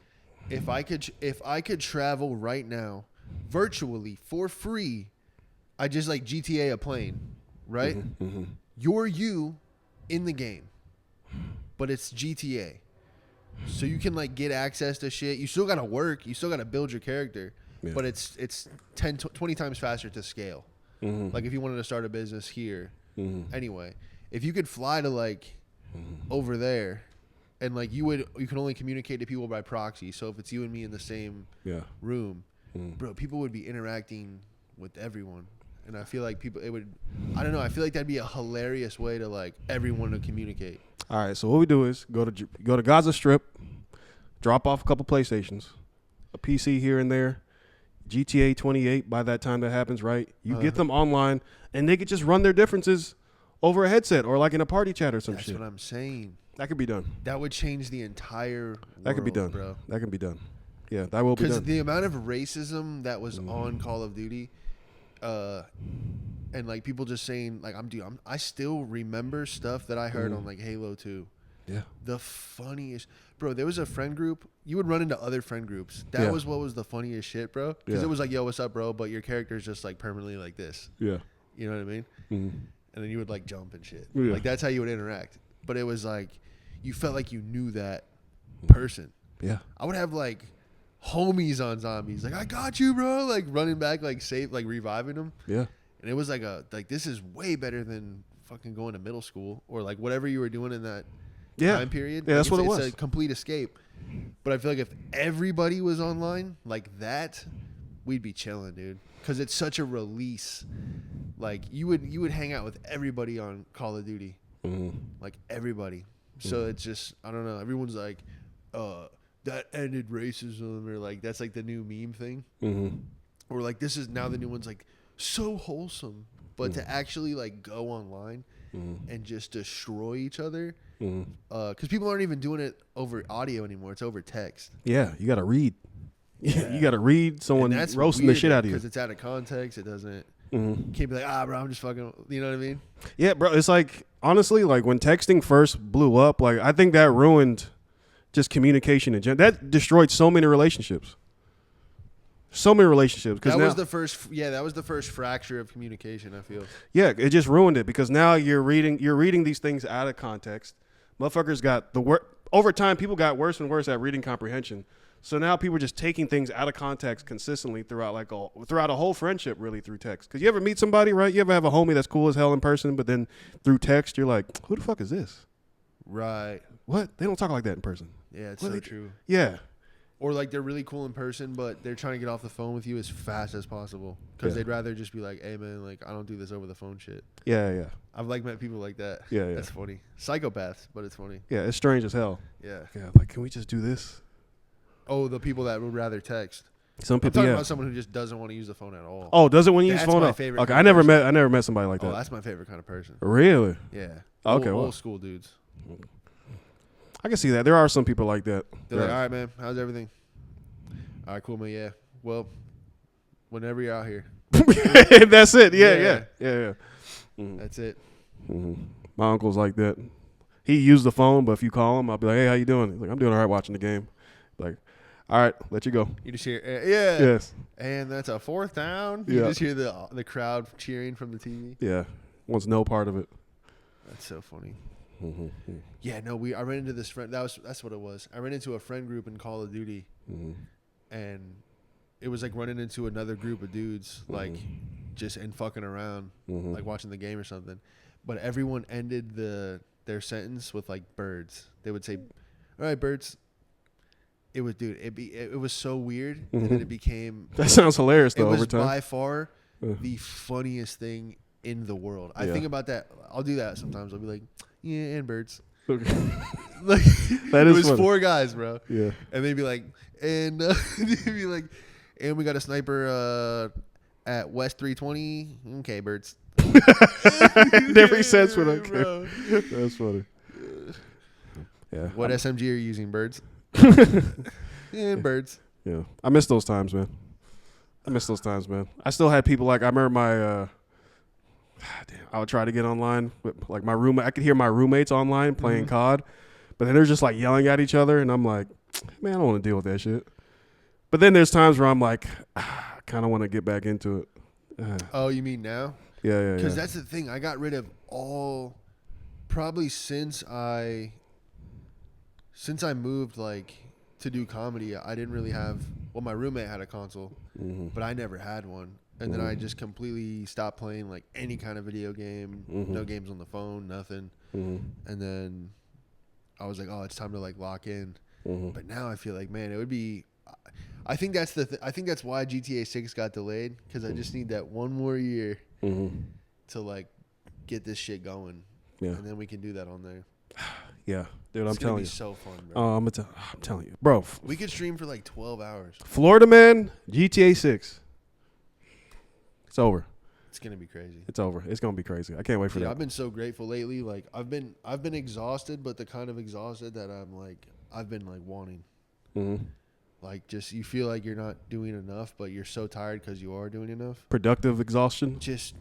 If I could travel right now, virtually for free, I just like GTA a plane, right? You're you in the game, but it's GTA. So you can like get access to shit. You still gotta work. You still gotta build your character, but it's 10, 20 times faster to scale. Like if you wanted to start a business here, anyway, if you could fly to like over there, and like you can only communicate to people by proxy. So if it's you and me in the same room, bro, people would be interacting with everyone. And I feel like I don't know. I feel like that'd be a hilarious way to like everyone to communicate. All right, so what we do is go to Gaza Strip, drop off a couple PlayStations, a PC here and there, GTA 28 by that time that happens, right? You get them online, and they could just run their differences over a headset or like in a party chat or some shit. That's what I'm saying. That could be done. That would change the entire world, that could be done, bro. That can be done. Yeah, that will be done. Because the amount of racism that was on Call of Duty, and like people just saying like I still remember stuff that I heard on like Halo 2. Yeah. The funniest, bro. There was a friend group. You would run into other friend groups. That was what was the funniest shit, bro. Because it was like, yo, what's up, bro? But your character's just like permanently like this. Yeah. You know what I mean? And then you would like jump and shit. Yeah. Like that's how you would interact. But it was like you felt like you knew that person. Yeah. I would have like homies on zombies. Like, I got you, bro. Like running back, like safe, like reviving them. Yeah. And it was like this is way better than fucking going to middle school or like whatever you were doing in that time period. Yeah, that's what it was. It's a complete escape. But I feel like if everybody was online like that, we'd be chilling, dude. Because it's such a release. Like you would hang out with everybody on Call of Duty. Like everybody. So it's just, I don't know. Everyone's like, that ended racism, or like that's like the new meme thing. Or like this is now the new one's like so wholesome. But to actually like go online and just destroy each other, because people aren't even doing it over audio anymore. It's over text. Yeah, you got to read. Yeah. You got to read someone roasting the shit out of you. Because it's out of context. It doesn't. You can't be like, bro, I'm just fucking, you know what I mean? Yeah, bro. It's like, honestly, like when texting first blew up, like I think that ruined just communication in general. That destroyed so many relationships. So many relationships. That was the first. Yeah, that was the first fracture of communication, I feel. Yeah, it just ruined it because now you're reading these things out of context. Motherfuckers got over time. People got worse and worse at reading comprehension. So now people are just taking things out of context consistently throughout a whole friendship, really, through text. Because you ever meet somebody, right? You ever have a homie that's cool as hell in person, but then through text you're like, who the fuck is this? Right. What? They don't talk like that in person. Yeah, it's so true. Yeah. Or like they're really cool in person, but they're trying to get off the phone with you as fast as possible because they'd rather just be like, "Hey man, like I don't do this over the phone shit." Yeah, yeah. I've like met people like that. Yeah, yeah. That's funny. Psychopaths, but it's funny. Yeah, it's strange as hell. Yeah. Yeah, like can we just do this? Oh, the people that would rather text. Some people. I'm talking about someone who just doesn't want to use the phone at all. Oh, doesn't want to use the phone? That's my favorite. Okay, I never met somebody like that. Oh, that's my favorite kind of person. Really? Yeah. Okay. Old school dudes. I can see that. There are some people like that. They're like, all right, man, how's everything? All right, cool, man. Yeah. Well, whenever you're out here. That's it. Yeah. That's it. My uncle's like that. He used the phone, but if you call him, I'll be like, hey, how you doing? He's like, I'm doing all right watching the game. Like, all right, let you go. You just hear, yeah. Yes. And that's a fourth down. You just hear the crowd cheering from the TV. Yeah. Wants no part of it. That's so funny. Yeah, no, I ran into this friend. That's what it was. I ran into a friend group in Call of Duty, and it was like running into another group of dudes, like just and fucking around, like watching the game or something. But everyone ended their sentence with like birds. They would say, "All right, birds." It was, dude. It was so weird, and then it became. That sounds hilarious, though. Over time, it was by far the funniest thing in the world. I think about that. I'll do that sometimes. I'll be like, yeah, and birds. Okay. Like that is. It was funny. 4 guys, bro. Yeah. And they'd be like, and they'd be like, and we got a sniper at West 320. Okay, birds. Never makes sense when I care. That's funny. Yeah. What SMG are you using, birds? And birds. Yeah. I miss those times, man. I miss those times, man. I still had people like I remember I would try to get online with like my roommate. I could hear my roommates online playing COD, but then they're just like yelling at each other, and I'm like, man, I don't want to deal with that shit. But then there's times where I'm like, I kind of want to get back into it. Oh, you mean now? Yeah. Because that's the thing. I got rid of all, probably since I moved like to do comedy. I didn't really have. Well, my roommate had a console, but I never had one. And then I just completely stopped playing like any kind of video game. No games on the phone, nothing. And then I was like, oh, it's time to like lock in. But now I feel like, man, it would be. I think that's I think that's why GTA 6 got delayed, because I just need that one more year to like get this shit going. Yeah. And then we can do that on there. Yeah, dude, I'm telling you, it's so fun, bro. I'm telling you, bro. We could stream for like 12 hours. Florida man, GTA 6. It's over. It's gonna be crazy. It's over. It's gonna be crazy. I can't wait for that. I've been so grateful lately. Like I've been exhausted, but the kind of exhausted that I've been like wanting. Like just you feel like you're not doing enough, but you're so tired because you are doing enough. Productive exhaustion. Just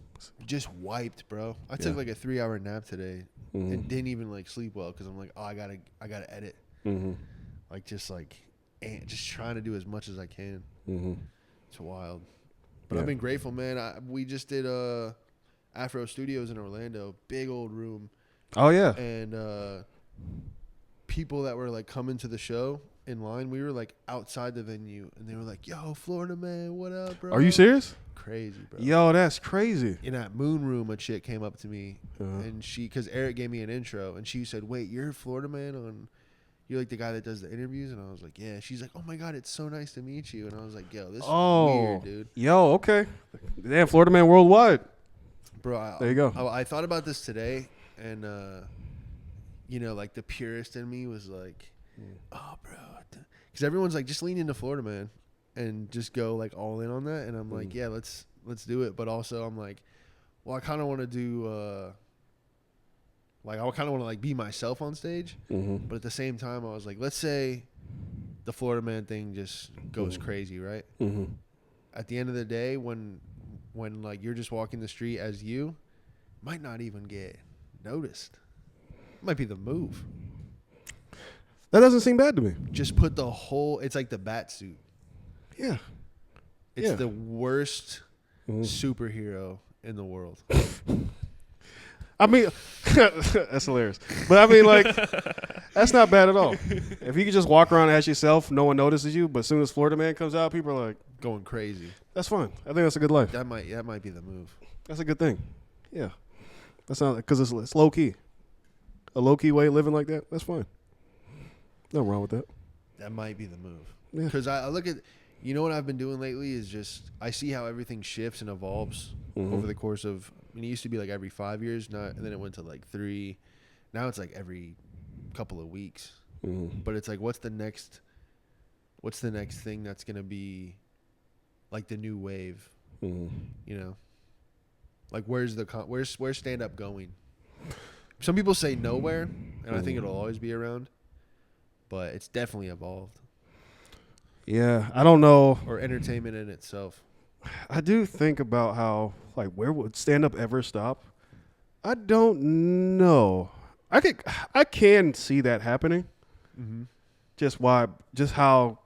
wiped, bro. I took like a 3-hour nap today and didn't even like sleep well because I'm like, oh, I gotta edit. Like just trying to do as much as I can. It's wild. But I've been grateful, man. We just did Afro Studios in Orlando, big old room. Oh yeah. And people that were like coming to the show in line, we were like outside the venue, and they were like, "Yo, Florida man, what up, bro?" Are you serious? Crazy, bro. Yo, that's crazy. In that moon room, a chick came up to me, and because Eric gave me an intro, and she said, "Wait, you're Florida man you're like the guy that does the interviews?" And I was like, "Yeah." She's like, "Oh my god, it's so nice to meet you." And I was like, "Yo, this is weird, dude." Yo, okay. Damn, Florida man worldwide. Bro, there you go. I thought about this today, and like the purist in me was like, "Oh, bro," because everyone's like, "Just lean into Florida man and just go like all in on that." And I'm like, "Yeah, let's do it." But also, I'm like, "Well, I kind of want to do." Like, I kind of want to, like, be myself on stage. But at the same time, I was like, let's say the Florida man thing just goes crazy, right? At the end of the day, when like, you're just walking the street as you, might not even get noticed. Might be the move. That doesn't seem bad to me. Just put it's like the bat suit. Yeah. It's the worst superhero in the world. I mean, that's hilarious. But I mean, like, that's not bad at all. If you could just walk around as yourself, no one notices you. But as soon as Florida man comes out, people are like going crazy. That's fine. I think that's a good life. That might be the move. That's a good thing. Yeah, that's not because it's low key. A low key way of living like that. That's fine. Nothing wrong with that. That might be the move. Yeah. Because I look at, what I've been doing lately is just I see how everything shifts and evolves over the course of. It used to be like every 5 years, and then it went to like 3. Now it's like every couple of weeks. But it's like, what's the next thing that's gonna be like the new wave? Like where's stand up going? Some people say nowhere, and I think it'll always be around, but it's definitely evolved. Yeah, I don't know. Or entertainment in itself. I do think about how, like, where would stand-up ever stop? I don't know. I can see that happening. Just how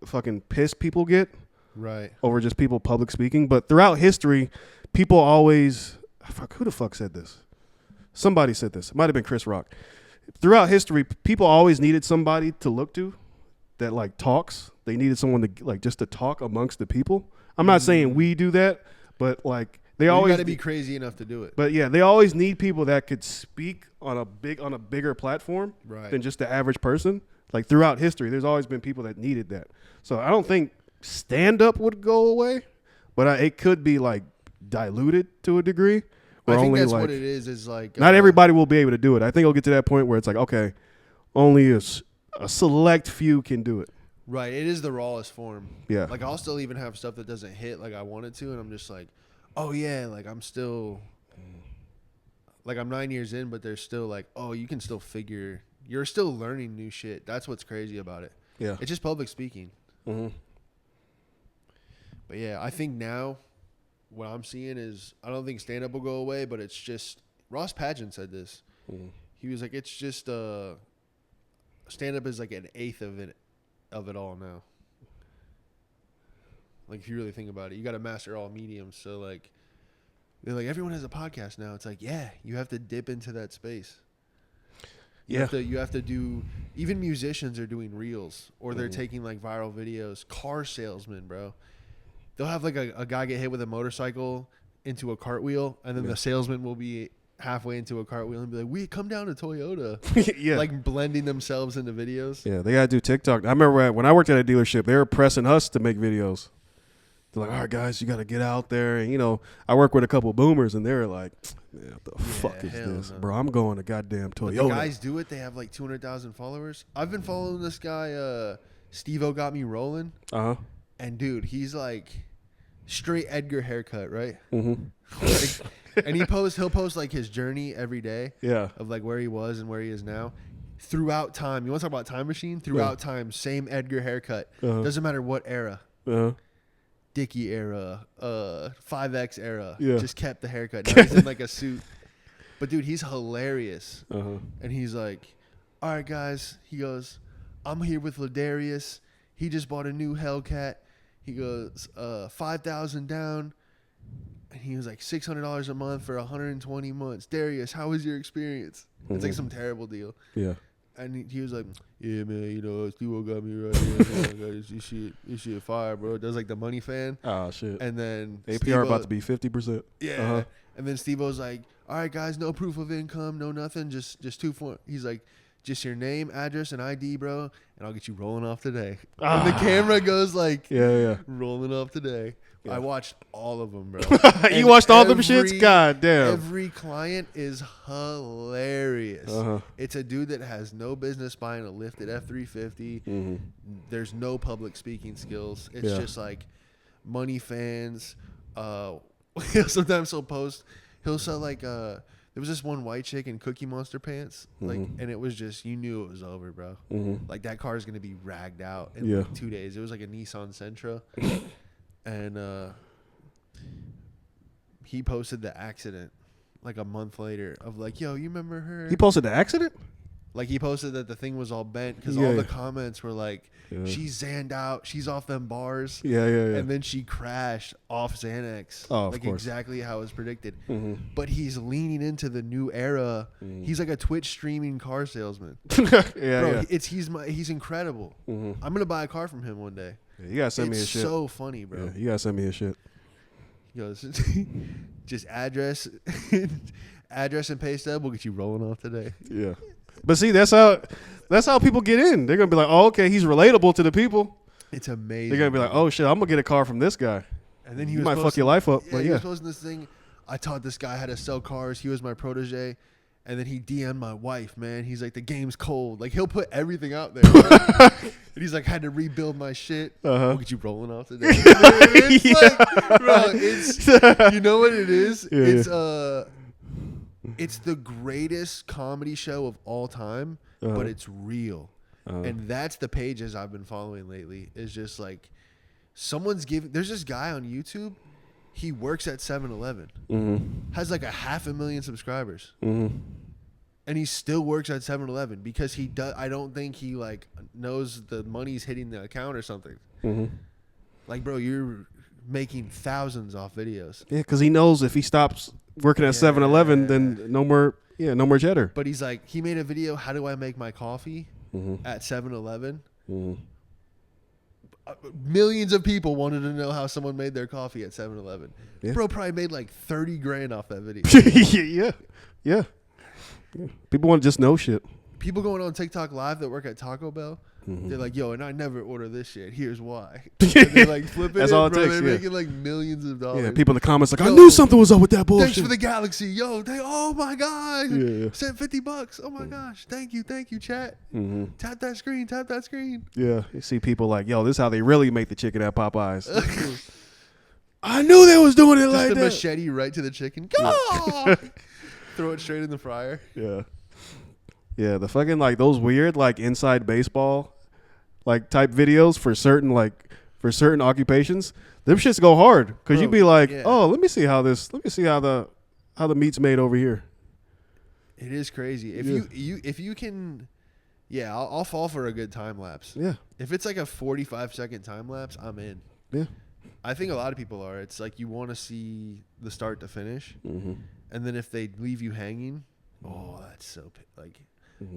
fucking pissed people get. Right. Over just people public speaking. But throughout history, people always, who the fuck said this? Somebody said this. It might have been Chris Rock. Throughout history, people always needed somebody to look to that, like, talks. They needed someone to, like, just to talk amongst the people. I'm not saying we do that, but like they always got to be crazy enough to do it. But yeah, they always need people that could speak on a bigger platform than just the average person. Like throughout history, there's always been people that needed that. So I don't think stand up would go away, but it could be like diluted to a degree. I think that's what it is like not everybody will be able to do it. I think it'll get to that point where it's like, okay, only a select few can do it. Right, it is the rawest form. Yeah. Like, I'll still even have stuff that doesn't hit like I want it to, and I'm just like, oh, yeah, like, I'm still, like, I'm 9 years in, but there's still, like, oh, you can still you're still learning new shit. That's what's crazy about it. Yeah. It's just public speaking. But yeah, I think now what I'm seeing is I don't think stand up will go away, but it's just Ross Pageant said this. He was like, it's just stand up is like an eighth of it all now. Like if you really think about it, you got to master all mediums. So like they're like everyone has a podcast now. It's like you have to dip into that space. You have to do. Even musicians are doing reels, or they're taking like viral videos. Car salesmen, bro, they'll have like a guy get hit with a motorcycle into a cartwheel, and then the salesman will be halfway into a cartwheel and be like, "We come down to Toyota," like blending themselves into videos. Yeah, they gotta do TikTok. I remember when I worked at a dealership, they were pressing us to make videos. They're like, all right, guys, you got to get out there. And, I work with a couple boomers, and they're like, man, what the fuck is this? No. Bro, I'm going to goddamn Toyota. But the guys do it. They have like 200,000 followers. I've been following this guy, Steve-O Got Me Rolling. Uh-huh. And, dude, he's like straight Edgar haircut, right? Mm-hmm. And he'll post like his journey every day. Yeah. Of like where he was and where he is now. Throughout time. You want to talk about time machine? Throughout time, same Edgar haircut. Doesn't matter what era. Dickie era, 5X era, just kept the haircut. Now he's in like a suit. But dude, he's hilarious. And he's like, all right, guys. He goes, I'm here with Ladarius. He just bought a new Hellcat. He goes, 5,000 down. And he was like $600 a month for 120 months. Darius, how was your experience? It's like some terrible deal. Yeah. And he was like, yeah, man, Steve-O got me right here. This shit fire, bro. Does like the money fan. Oh, shit. And then APR Steve-O, about to be 50%. Yeah. And then Steve-O's like, all right, guys, no proof of income, no nothing, just 2 forms. He's like, just your name, address, and ID, bro, and I'll get you rolling off today. And the camera goes like, rolling off today. Yeah. I watched all of them, bro. You watched all them shits? God damn. Every client is hilarious. It's a dude that has no business buying a lifted F-350. There's no public speaking skills. It's just like money fans. Sometimes he'll sell like there was this one white chick in Cookie Monster pants, like, and it was just, you knew it was over, bro. Like that car is gonna be ragged out in like 2 days. It was like a Nissan Sentra. And he posted the accident like a month later of like, yo, you remember her? He posted the accident? Like he posted that the thing was all bent because all the comments were like, she's zanned out, she's off them bars. And then she crashed off Xanax. Oh, of like course. exactly how it was predicted. But he's leaning into the new era. He's like a Twitch streaming car salesman. Bro, he's incredible. I'm gonna buy a car from him one day. Yeah, you gotta send me his shit. It's so funny, bro. Yeah, you gotta send me his shit. He goes, just address and pay stub will get you rolling off today. Yeah. But see, that's how people get in. They're gonna be like, oh, okay, he's relatable to the people. It's amazing. They're gonna be like, oh shit, I'm gonna get a car from this guy. And then he might fuck your life up. Yeah, but he was posting this thing. I taught this guy how to sell cars. He was my protege. And then he DM'd my wife, man. He's like, the game's cold. Like, he'll put everything out there. And he's like, had to rebuild my shit. We'll get you rolling off today. Like, bro, it's, you know what it is? Yeah. It's the greatest comedy show of all time, but it's real. And that's the pages I've been following lately. Is just like, someone's giving. There's this guy on YouTube. He works at 7-Eleven. Has like 500,000 subscribers. And he still works at 7-Eleven because he does. I don't think he like knows the money's hitting the account or something. Like, bro, you're making thousands off videos. Yeah, because he knows if he stops working at 7-Eleven, then no more cheddar. But he's like, he made a video. How do I make my coffee at 7-Eleven? Millions of people wanted to know how someone made their coffee at 7-Eleven. Yeah. Bro probably made like 30 grand off that video. Yeah. People want to just know shit. People going on TikTok live that work at Taco Bell, they're like, yo, and I never order this shit. Here's why. And they're like flipping That's it, all it bro. takes, They're making like millions of dollars. Yeah, people in the comments like, I knew something was up with that bullshit. Thanks for the galaxy. Yo, oh my God. Sent $50. Oh my gosh. Thank you, chat. Tap that screen. Yeah. You see people like, yo, this is how they really make the chicken at Popeyes. I knew they was doing it just like the that. Machete right to the chicken. Go! Throw it straight in the fryer. Yeah, the fucking like those weird like inside baseball like type videos for certain like for certain occupations, them shits go hard because Bro, you'd be like, yeah. oh, let me see how the meat's made over here. It is crazy. If you can, yeah, I'll fall for a good time lapse. Yeah. If it's like a 45-second time lapse, I'm in. Yeah. I think a lot of people are. It's like you want to see the start to finish, Mm-hmm. and then if they leave you hanging, oh, that's so like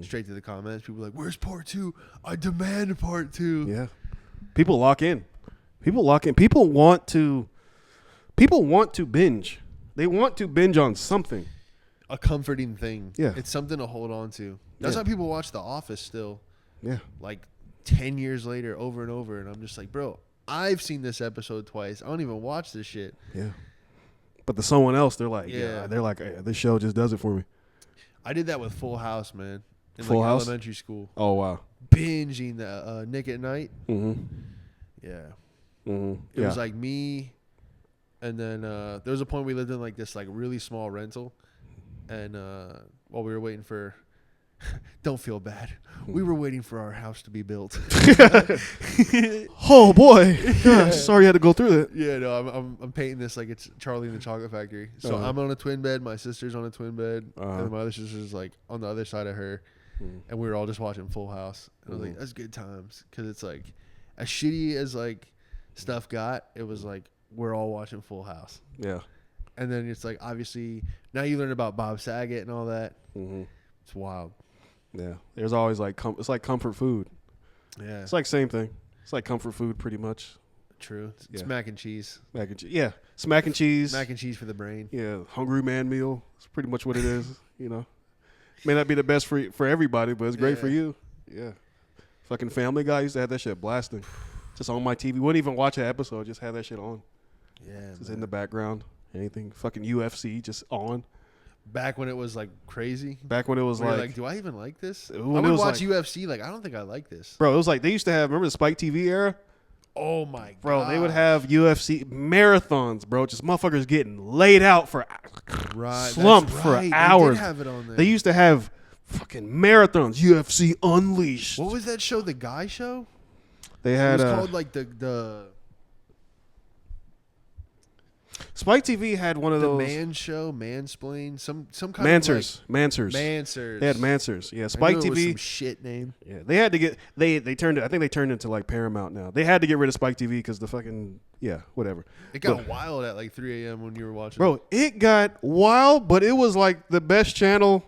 straight to the comments. People are like, "Where's part 2? I demand part 2." Yeah. People lock in. People want to binge. They want to binge on something. A comforting thing. Yeah. It's something to hold on to. That's Yeah. why people watch The Office still. Yeah. Like 10 years later, over and over, and I'm just like, bro, I've seen this episode twice. I don't even watch this shit. Yeah. But to someone else, they're like, Yeah. they're like, hey, this show just does it for me. I did that with Full House, man. In Full like House? elementary school. Oh wow. Binging the Nick at Night. Mm-hmm. Yeah. Mm-hmm. It was like me, and then there was a point we lived in like this like really small rental, and while we were waiting for, don't feel bad, we were waiting for our house to be built. Oh boy. Sorry you had to go through that. Yeah, no, I'm painting this like it's Charlie and the Chocolate Factory. So Uh-huh. I'm on a twin bed, my sister's on a twin bed, Uh-huh. and my other sister's like on the other side of her, and we were all just watching Full House. And I was like, that's good times, because it's like as shitty as like stuff got, it was like we're all watching Full House. Yeah. And then it's like, obviously, now you learn about Bob Saget and all that. Mm-hmm. It's wild. Yeah. There's always like it's like comfort food. Yeah. It's like same thing. It's like comfort food pretty much. True. It's Yeah. mac and cheese. Mac and cheese. Yeah. It's mac and cheese. Mac and cheese for the brain. Yeah. Hungry man meal. It's pretty much what it is. You know, may not be the best for everybody, but it's great for you. Yeah. Fucking Family Guy used to have that shit blasting. Just on my TV. Wouldn't even watch an episode. Just have that shit on. Yeah. Just in the background. Anything. Fucking UFC just on. Back when it was like crazy. Back when it was When you're like do I even like this? I When would it was watch like- UFC. Like, I don't think I like this. bro, it was like they used to have, remember the Spike TV era? Oh my god. Bro, they would have UFC marathons, bro. Just motherfuckers getting laid out for slumped for hours. They did have it on there. They used to have fucking marathons, UFC Unleashed. What was that show? The Guy Show? They It had was called like the Spike TV had one of those Man Show, Mansplain, some kind Mansers, of Mansers. like Mansers. They had Mansers. Yeah, I Spike knew it was TV. some shit name. Yeah, they had to get they turned it. I think they turned it into like Paramount now. They had to get rid of Spike TV because the fucking whatever. It got But- wild at like 3 a.m. when you were watching. Bro, it got wild, but it was like the best channel.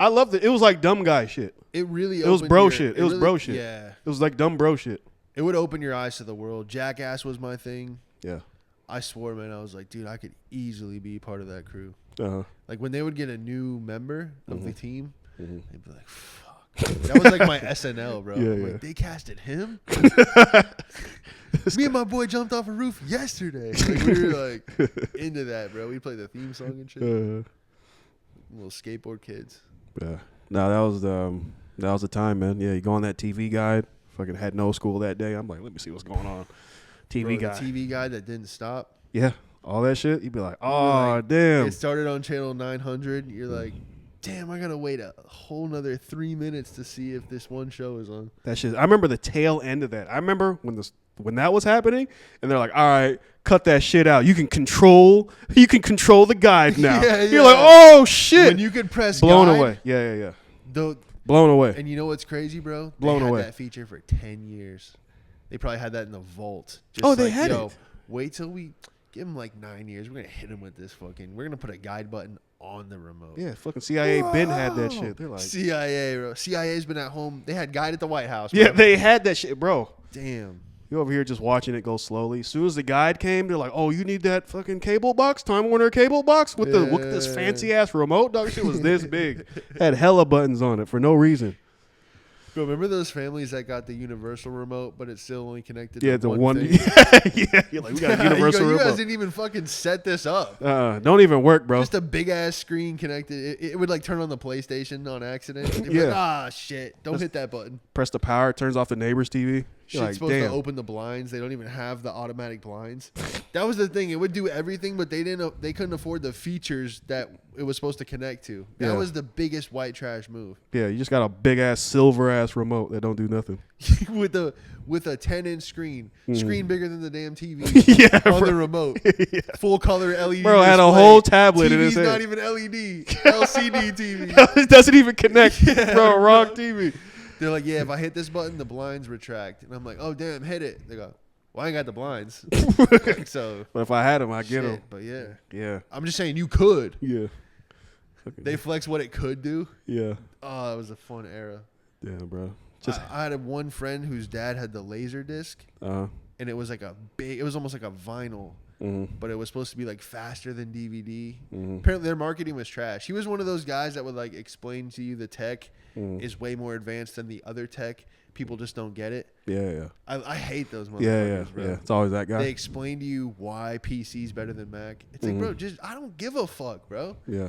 I loved it. It was like dumb guy shit. it really It was opened bro your- shit. It was bro shit. Yeah, It was like dumb bro shit. it would open your eyes to the world. Jackass was my thing. Yeah. I swore, man. I was like, dude, I could easily be part of that crew. Uh-huh. Like when they would get a new member of Mm-hmm. the team, they'd be like, "Fuck." That was like my SNL, bro. Yeah, I'm yeah. Like, they casted him. Me and my boy jumped off a roof yesterday. Like, we were like into that, bro. We played the theme song and shit. Little skateboard kids. Yeah. No, that was the time, man. Yeah, you go on that TV guide. Fucking had no school that day. I'm like, let me see what's going on. TV Bro, guy. the TV guy that didn't stop. Yeah. All that shit. You'd be like, You were oh, like, damn. It started on channel 900. You're like, damn, I gotta wait a whole nother 3 minutes to see if this one show is on. That shit. I remember the tail end of that. I remember when that was happening, and they're like, all right, cut that shit out. You can control the guide now. Yeah, You're yeah. like, oh shit. When you could press Blown guide, away. Yeah. though, Blown away. and you know what's crazy, bro? Blown they had away. that feature for 10 years. They probably had that in the vault. Just Oh, they like, had yo, it. Wait till we give them like 9 years. We're gonna hit them with this fucking. We're gonna put a guide button on the remote. Yeah, fucking CIA Ben had that shit. They're like, CIA, bro. CIA's been at home. They had guide at the White House. yeah, bro. they had that shit, bro. Damn. You over here just watching it go slowly. As soon as the guide came, they're like, "Oh, you need that fucking cable box, Time Warner cable box with this fancy ass remote." Dog, shit was this big. Had hella buttons on it for no reason. Bro, remember those families that got the universal remote, but it's still only connected Yeah, to the one one. thing? Yeah, you're like, we got a universal you guys remote. didn't even fucking set this up. Don't even work, bro. Just a big ass screen connected. It would like turn on the PlayStation on accident. It'd be Yeah. like, ah, shit. Don't hit that button. Press the power, it turns off the neighbor's TV. Shit's like, supposed damn. to open the blinds. They don't even have the automatic blinds. That was the thing. It would do everything, but they couldn't afford the features that it was supposed to connect to. That was the biggest white trash move. Yeah, you just got a big ass silver ass remote that don't do nothing. with a 10-inch screen bigger than the damn TV on the remote. Full color LED. Bro, I had a display. whole tablet in TV's his head. not even LED. LCD TV. It doesn't even connect, bro. Wrong TV. They're like, yeah, if I hit this button, the blinds retract. And I'm like, oh, damn, hit it. They go, well, I ain't got the blinds. So, but if I had them, I'd get them. But yeah. Yeah. I'm just saying you could. Yeah. They flex what it could do. Yeah. Oh, it was a fun era. Damn, bro. I had one friend whose dad had the laser disc. And it was like it was almost like a vinyl. But it was supposed to be like faster than DVD. Apparently their marketing was trash. He was one of those guys that would like explain to you the tech is way more advanced than the other tech. People just don't get it. Yeah. I hate those motherfuckers, bro. Yeah. It's always that guy. They explain to you why PC's better than Mac. It's like, bro, I don't give a fuck, bro. Yeah.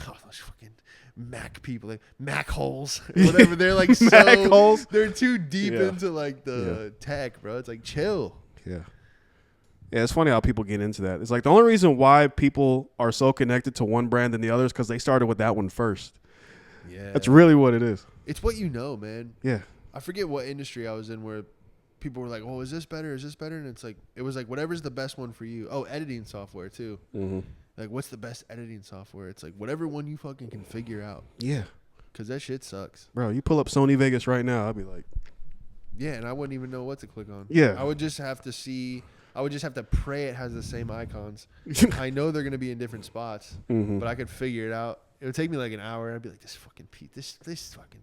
Oh, those fucking Mac people, like Mac holes, whatever. They're like Mac holes? They're too deep into like the tech, bro. It's like chill. Yeah. Yeah, it's funny how people get into that. It's like the only reason why people are so connected to one brand than the others because they started with that one first. Yeah. That's really what it is. It's what you know, man. Yeah. I forget what industry I was in where people were like, oh, is this better? Is this better? And it was like, whatever's the best one for you. Oh, editing software too. Like, what's the best editing software? It's like whatever one you fucking can figure out. Yeah. Because that shit sucks. Bro, you pull up Sony Vegas right now, I'll be like. Yeah, and I wouldn't even know what to click on. Yeah. I would just have to pray it has the same icons. I know they're going to be in different spots, but I could figure it out. It would take me like an hour. I'd be like, this fucking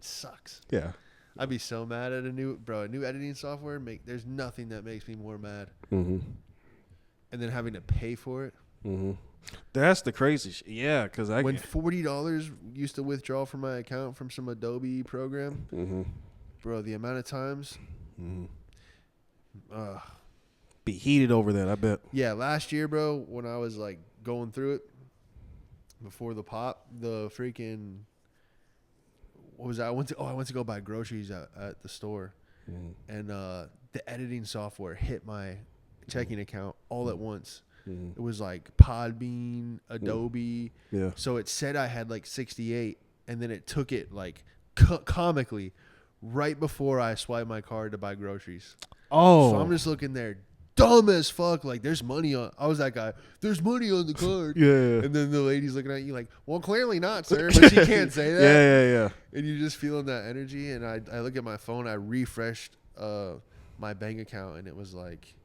sucks. Yeah. I'd be so mad at a new editing software. There's nothing that makes me more mad. And then having to pay for it. That's the crazy shit. Yeah, because when $40 used to withdraw from my account from some Adobe program, bro, the amount of times, be heated over that, I bet. Yeah, last year, bro, when I was like going through it before the pop, the freaking what was that? I went to go buy groceries at the store, and the editing software hit my checking account all at once. It was like Podbean, Adobe. Yeah. So it said I had like 68, and then it took it like comically right before I swiped my card to buy groceries. Oh. So I'm just looking there, dumb as fuck. Like, there's money on. I was that guy. There's money on the card. Yeah. And then the lady's looking at you like, well, clearly not, sir. But she can't say that. Yeah. And you're just feeling that energy. And I look at my phone. I refreshed my bank account, and it was like,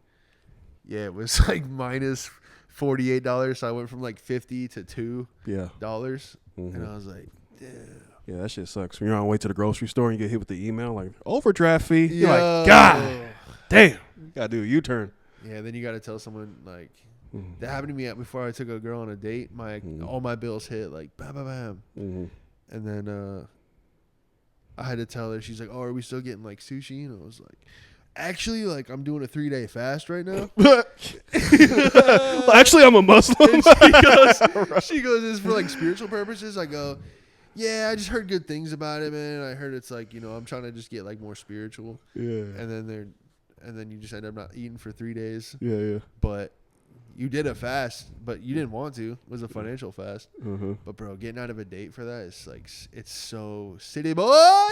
yeah, it was like minus $48. So I went from like $50 to $2. And I was like, damn. Yeah, that shit sucks. When you're on the way to the grocery store and you get hit with the email, like, overdraft fee. You're like, God damn. You got to do a U-turn. Yeah, then you got to tell someone, like, that happened to me before I took a girl on a date. All my bills hit, like, bam, bam, bam. And then I had to tell her, she's like, oh, are we still getting, like, sushi? And I was like, actually, like, I'm doing a 3-day fast right now. Actually, I'm a Muslim. She goes, this is for, like, spiritual purposes. I go, yeah, I just heard good things about it, man. I heard it's like, I'm trying to just get like more spiritual. Yeah. And then you just end up not eating for 3 days. Yeah. But you did a fast, but you didn't want to. It was a financial fast. But bro, getting out of a date for that is like, it's so city boy.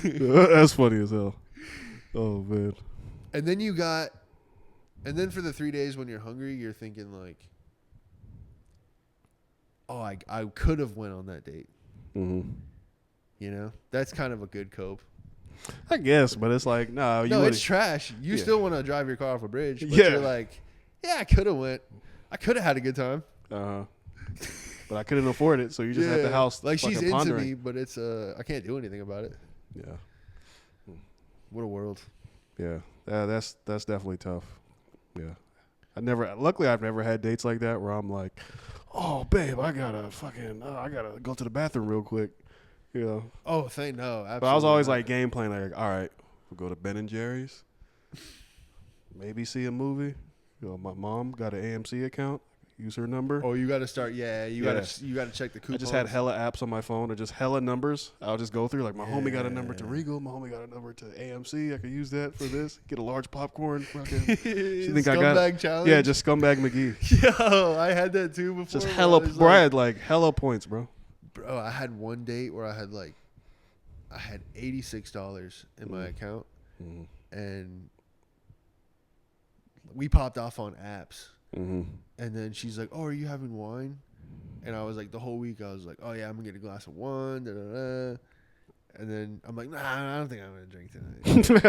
That's funny as hell. Oh man. And then for the 3 days when you're hungry, you're thinking like, oh, I could have went on that date. That's kind of a good cope. I guess, but it's like, no, it's trash. You still want to drive your car off a bridge, but you're like, yeah, I could have went. I could have had a good time. But I couldn't afford it, so you just at the house. Like, she's into me, but it's I can't do anything about it. Yeah. What a world. Yeah. That's definitely tough. Yeah. Luckily I've never had dates like that where I'm like, oh, babe, I gotta go to the bathroom real quick, Oh, no, absolutely. But I was always like game playing, like, all right, we'll go to Ben and Jerry's, maybe see a movie. My mom got an AMC account. user number. Oh, you got to start. Yeah, you got to check the coupons. I just had hella apps on my phone, or just hella numbers. I'll just go through. Like my homie got a number to Regal. My homie got a number to AMC. I could use that for this. Get a large popcorn. Fucking. You think I got? Scumbag challenge. Yeah, just scumbag McGee. Yo, I had that too before. Just hella. Bro, I had like hella points, bro. Bro, I had one date where I had $86 in my account, and we popped off on apps. And then she's like, "Oh, are you having wine?" And I was like, the whole week I was like, "Oh yeah, I'm gonna get a glass of wine." Da, da, da. And then I'm like, "Nah, I don't think I'm gonna drink tonight."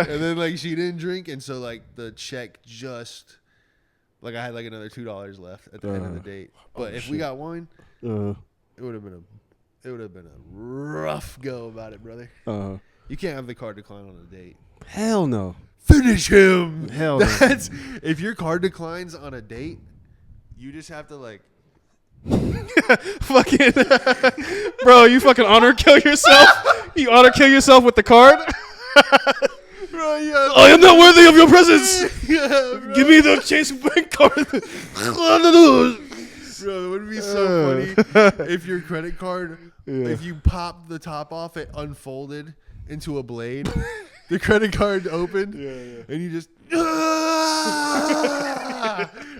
And then like she didn't drink, and so like the check just like I had like another $2 left at the end of the date. But if we got wine, it would have been a rough go about it, brother. You can't have the card decline on a date. Hell no. Finish him. Hell no. If your card declines on a date, you just have to like fucking bro, you fucking honor kill yourself. You honor kill yourself with the card. Bro, yeah, I am not worthy of your presence. yeah, Give me the Chase Bank card. Bro, it would be so funny if your credit card, if you pop the top off, it unfolded into a blade. The credit card opened, and you just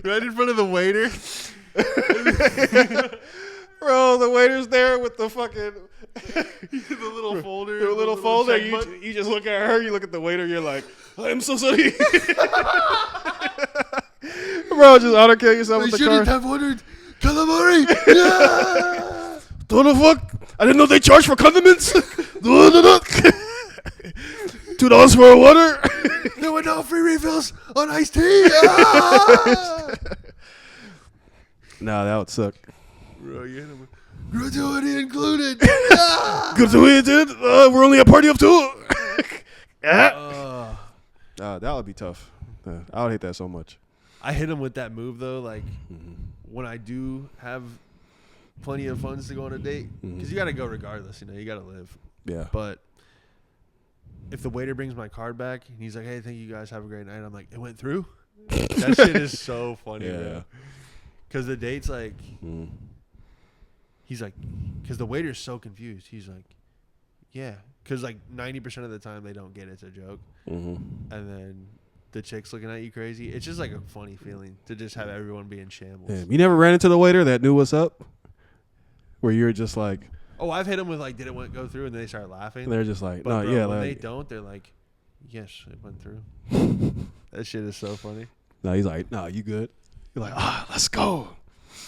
right in front of the waiter. Bro, the waiter's there with the fucking the little folder. the little folder. You just look at her. You look at the waiter. You're like, I'm so sorry. Bro, just auto kill yourself with the card. Shouldn't have ordered calamari. Yeah. What the fuck? I didn't know they charge for condiments. $2 for a water. There were no free refills on iced tea. Ah! Nah, that would suck. Bro, you hit him with gratuity included. Gratuity. We're only a party of two. That would be tough. I would hate that so much. I hit him with that move though, like when I do have plenty of funds to go on a date, because you got to go regardless. You know, you got to live. Yeah. But if the waiter brings my card back and he's like, "Hey, thank you guys, have a great night," I'm like, "It went through." That shit is so funny, bro. Because the date's like, he's like, because the waiter's so confused. He's like, "Yeah," because like 90% of the time they don't get it's a joke, and then the chick's looking at you crazy. It's just like a funny feeling to just have everyone be in shambles. Damn. You never ran into the waiter that knew what's up, where you're just like, oh, I've hit them with like, did it go through? And then they start laughing. They're just like, but no, bro, yeah. when like, they don't, they're like, yes, it went through. That shit is so funny. No, he's like, no, you good? You're like, let's go.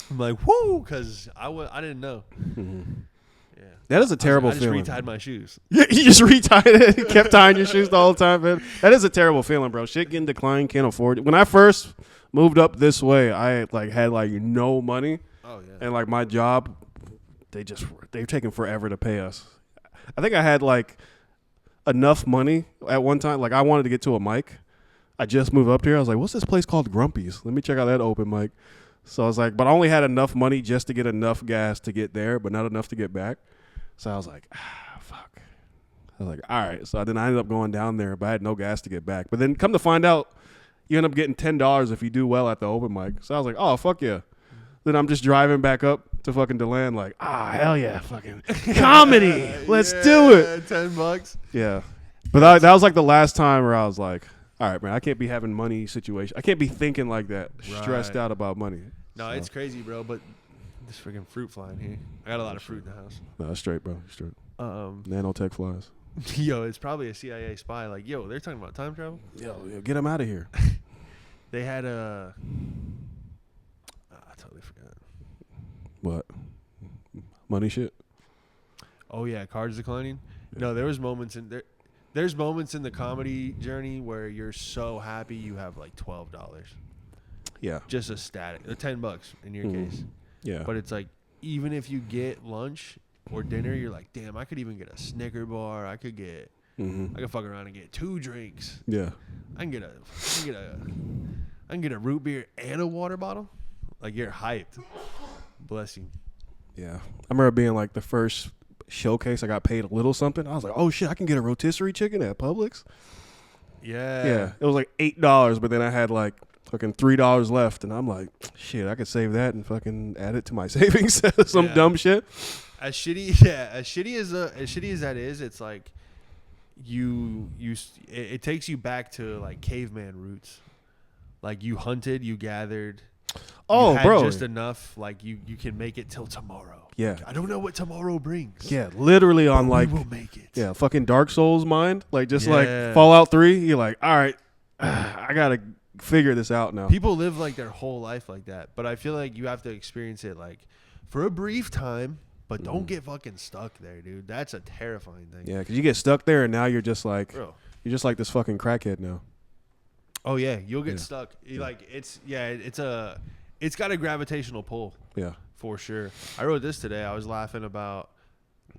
I'm like, whoo, because I didn't know. Yeah, that is a terrible I just feeling. retied my shoes. You just retied it. You kept tying your shoes the whole time, man. That is a terrible feeling, bro. Shit getting declined, can't afford it. When I first moved up this way, I like had like no money. Oh yeah. And like my job, they've taken forever to pay us. I think I had like enough money at one time. Like I wanted to get to a mic. I just moved up here. I was like, what's this place called? Grumpy's. Let me check out that open mic. So I was like, but I only had enough money just to get enough gas to get there, but not enough to get back. So I was like, fuck. I was like, all right. So then I ended up going down there, but I had no gas to get back. But then come to find out, you end up getting $10 if you do well at the open mic. So I was like, oh, fuck yeah. Then I'm just driving back up to fucking DeLand like, hell yeah, fucking comedy. Let's do it. $10. Yeah. But that was like the last time where I was like, all right, man, I can't be having money situation. I can't be thinking like that, stressed out about money. No, it's crazy, bro. But this freaking fruit flying here. I got a lot of fruit in the house. No, it's straight, bro. Straight. Nanotech flies. Yo, it's probably a CIA spy. Like, yo, they're talking about time travel. Yo, get them out of here. They had a. I totally forgot. What? Money shit? Oh yeah, cards declining. Yeah. No, there was moments in there. There's moments in the comedy journey where you're so happy you have like $12. Yeah. Just a static, or $10 in your case. Yeah. But it's like, even if you get lunch or dinner, you're like, damn, I could even get a Snicker bar. I could get, I could fuck around and get 2 drinks. Yeah. I can get a root beer and a water bottle. Like, you're hyped. Bless you. Yeah. I remember being like the first showcase, I got paid a little something. I was like, oh shit, I can get a rotisserie chicken at Publix. Yeah. Yeah. It was like $8, but then I had like fucking $3 left, and I'm like, shit, I could save that and fucking add it to my savings. Some dumb shit. As shitty as that is, it's like it takes you back to like caveman roots. Like you hunted, you gathered. Oh, you had bro, just enough. Like you can make it till tomorrow. Yeah, I don't know what tomorrow brings. yeah, literally on but like we will make it. Yeah, fucking Dark Souls mind, like just like Fallout 3. You're like, all right, I gotta figure this out now. People live like their whole life like that, but I feel like you have to experience it like for a brief time. But don't get fucking stuck there, dude. That's a terrifying thing. Yeah, because you get stuck there, and now you're just like, Bro. you're just like this fucking crackhead now. Oh yeah, you'll get stuck. Like it's got a gravitational pull. Yeah, for sure. I wrote this today. I was laughing about,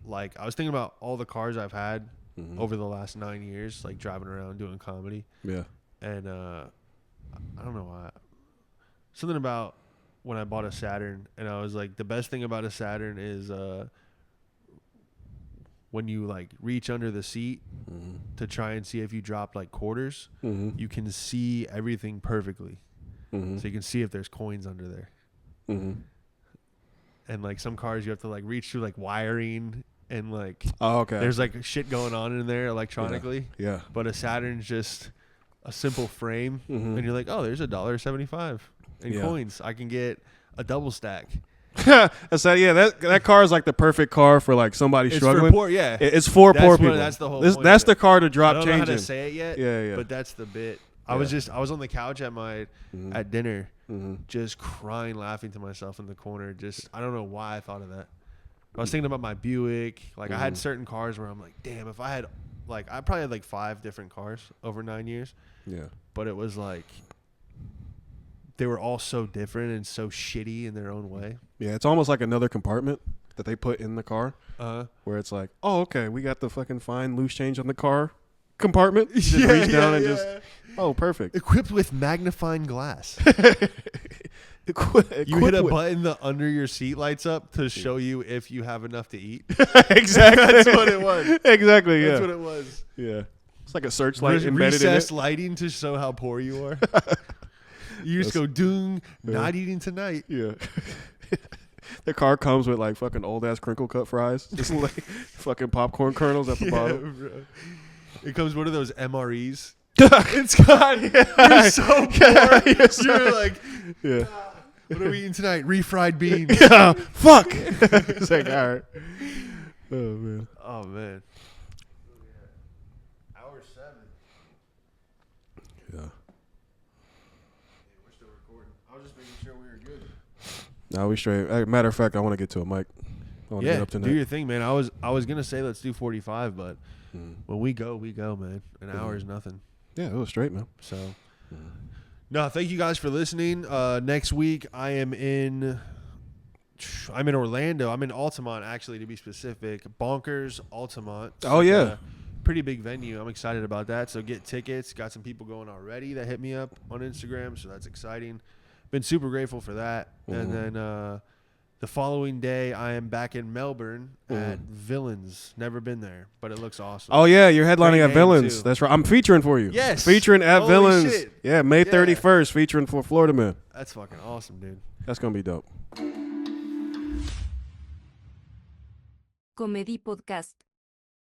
like, I was thinking about all the cars I've had over the last 9 years, like driving around doing comedy. Yeah, and I don't know why. Something about when I bought a Saturn, and I was like, the best thing about a Saturn is when you like reach under the seat to try and see if you dropped like quarters, you can see everything perfectly. So you can see if there's coins under there. And like some cars you have to like reach through like wiring and like there's like shit going on in there electronically. Yeah. But a Saturn's just a simple frame, and you're like, oh, there's $1.75 in coins. I can get a double stack. That car is like the perfect car for like somebody struggling. For poor, it's for poor people. That's the whole point. That's the car to drop change in. I don't know how to say it yet. Yeah. But that's the bit. I was on the couch at dinner, just crying, laughing to myself in the corner. Just I don't know why I thought of that. I was thinking about my Buick. Like I had certain cars where I'm like, damn, if I had like I probably had like 5 different cars over 9 years. Yeah. But it was like they were all so different and so shitty in their own way. Yeah, it's almost like another compartment that they put in the car, where it's like, oh, okay, we got the fucking fine loose change on the car compartment. You just reach down and just, oh, perfect. Equipped with magnifying glass. You hit a button that under your seat lights up to show you if you have enough to eat. Exactly. That's what it was. Exactly, yeah. That's what it was. Yeah. It's like a searchlight embedded in it. Recessed lighting to show how poor you are. You just go, doom, not eating tonight. Yeah. The car comes with like fucking old ass crinkle cut fries. Just like fucking popcorn kernels at the bottom. Bro. It comes one of those MREs. It's got, you're so poor. You're like, what are we eating tonight? Refried beans. Yeah, fuck. It's like, all right. Oh, man. Oh, man. Hour 7. Yeah. We're still recording. I was just making sure we were good. No, we straight. Matter of fact, I want to get to a mic. I want to get up tonight. Do your thing, man. I was going to say let's do 45, but when we go, man. An hour is nothing. Yeah, it was straight, man. So, no, thank you guys for listening. Next week, I'm in Orlando. I'm in Altamont, actually, to be specific. Bonkers, Altamont. Oh, yeah. Pretty big venue. I'm excited about that. So get tickets. Got some people going already that hit me up on Instagram, so that's exciting. Been super grateful for that. And then the following day, I am back in Melbourne at Villains. Never been there, but it looks awesome. Oh, yeah. You're headlining at Villains. Too. That's right. I'm featuring for you. Yes. Featuring at Holy Villains. Shit. Yeah, May 31st, featuring for Florida Man. That's fucking awesome, dude. That's going to be dope. Comedy Podcast.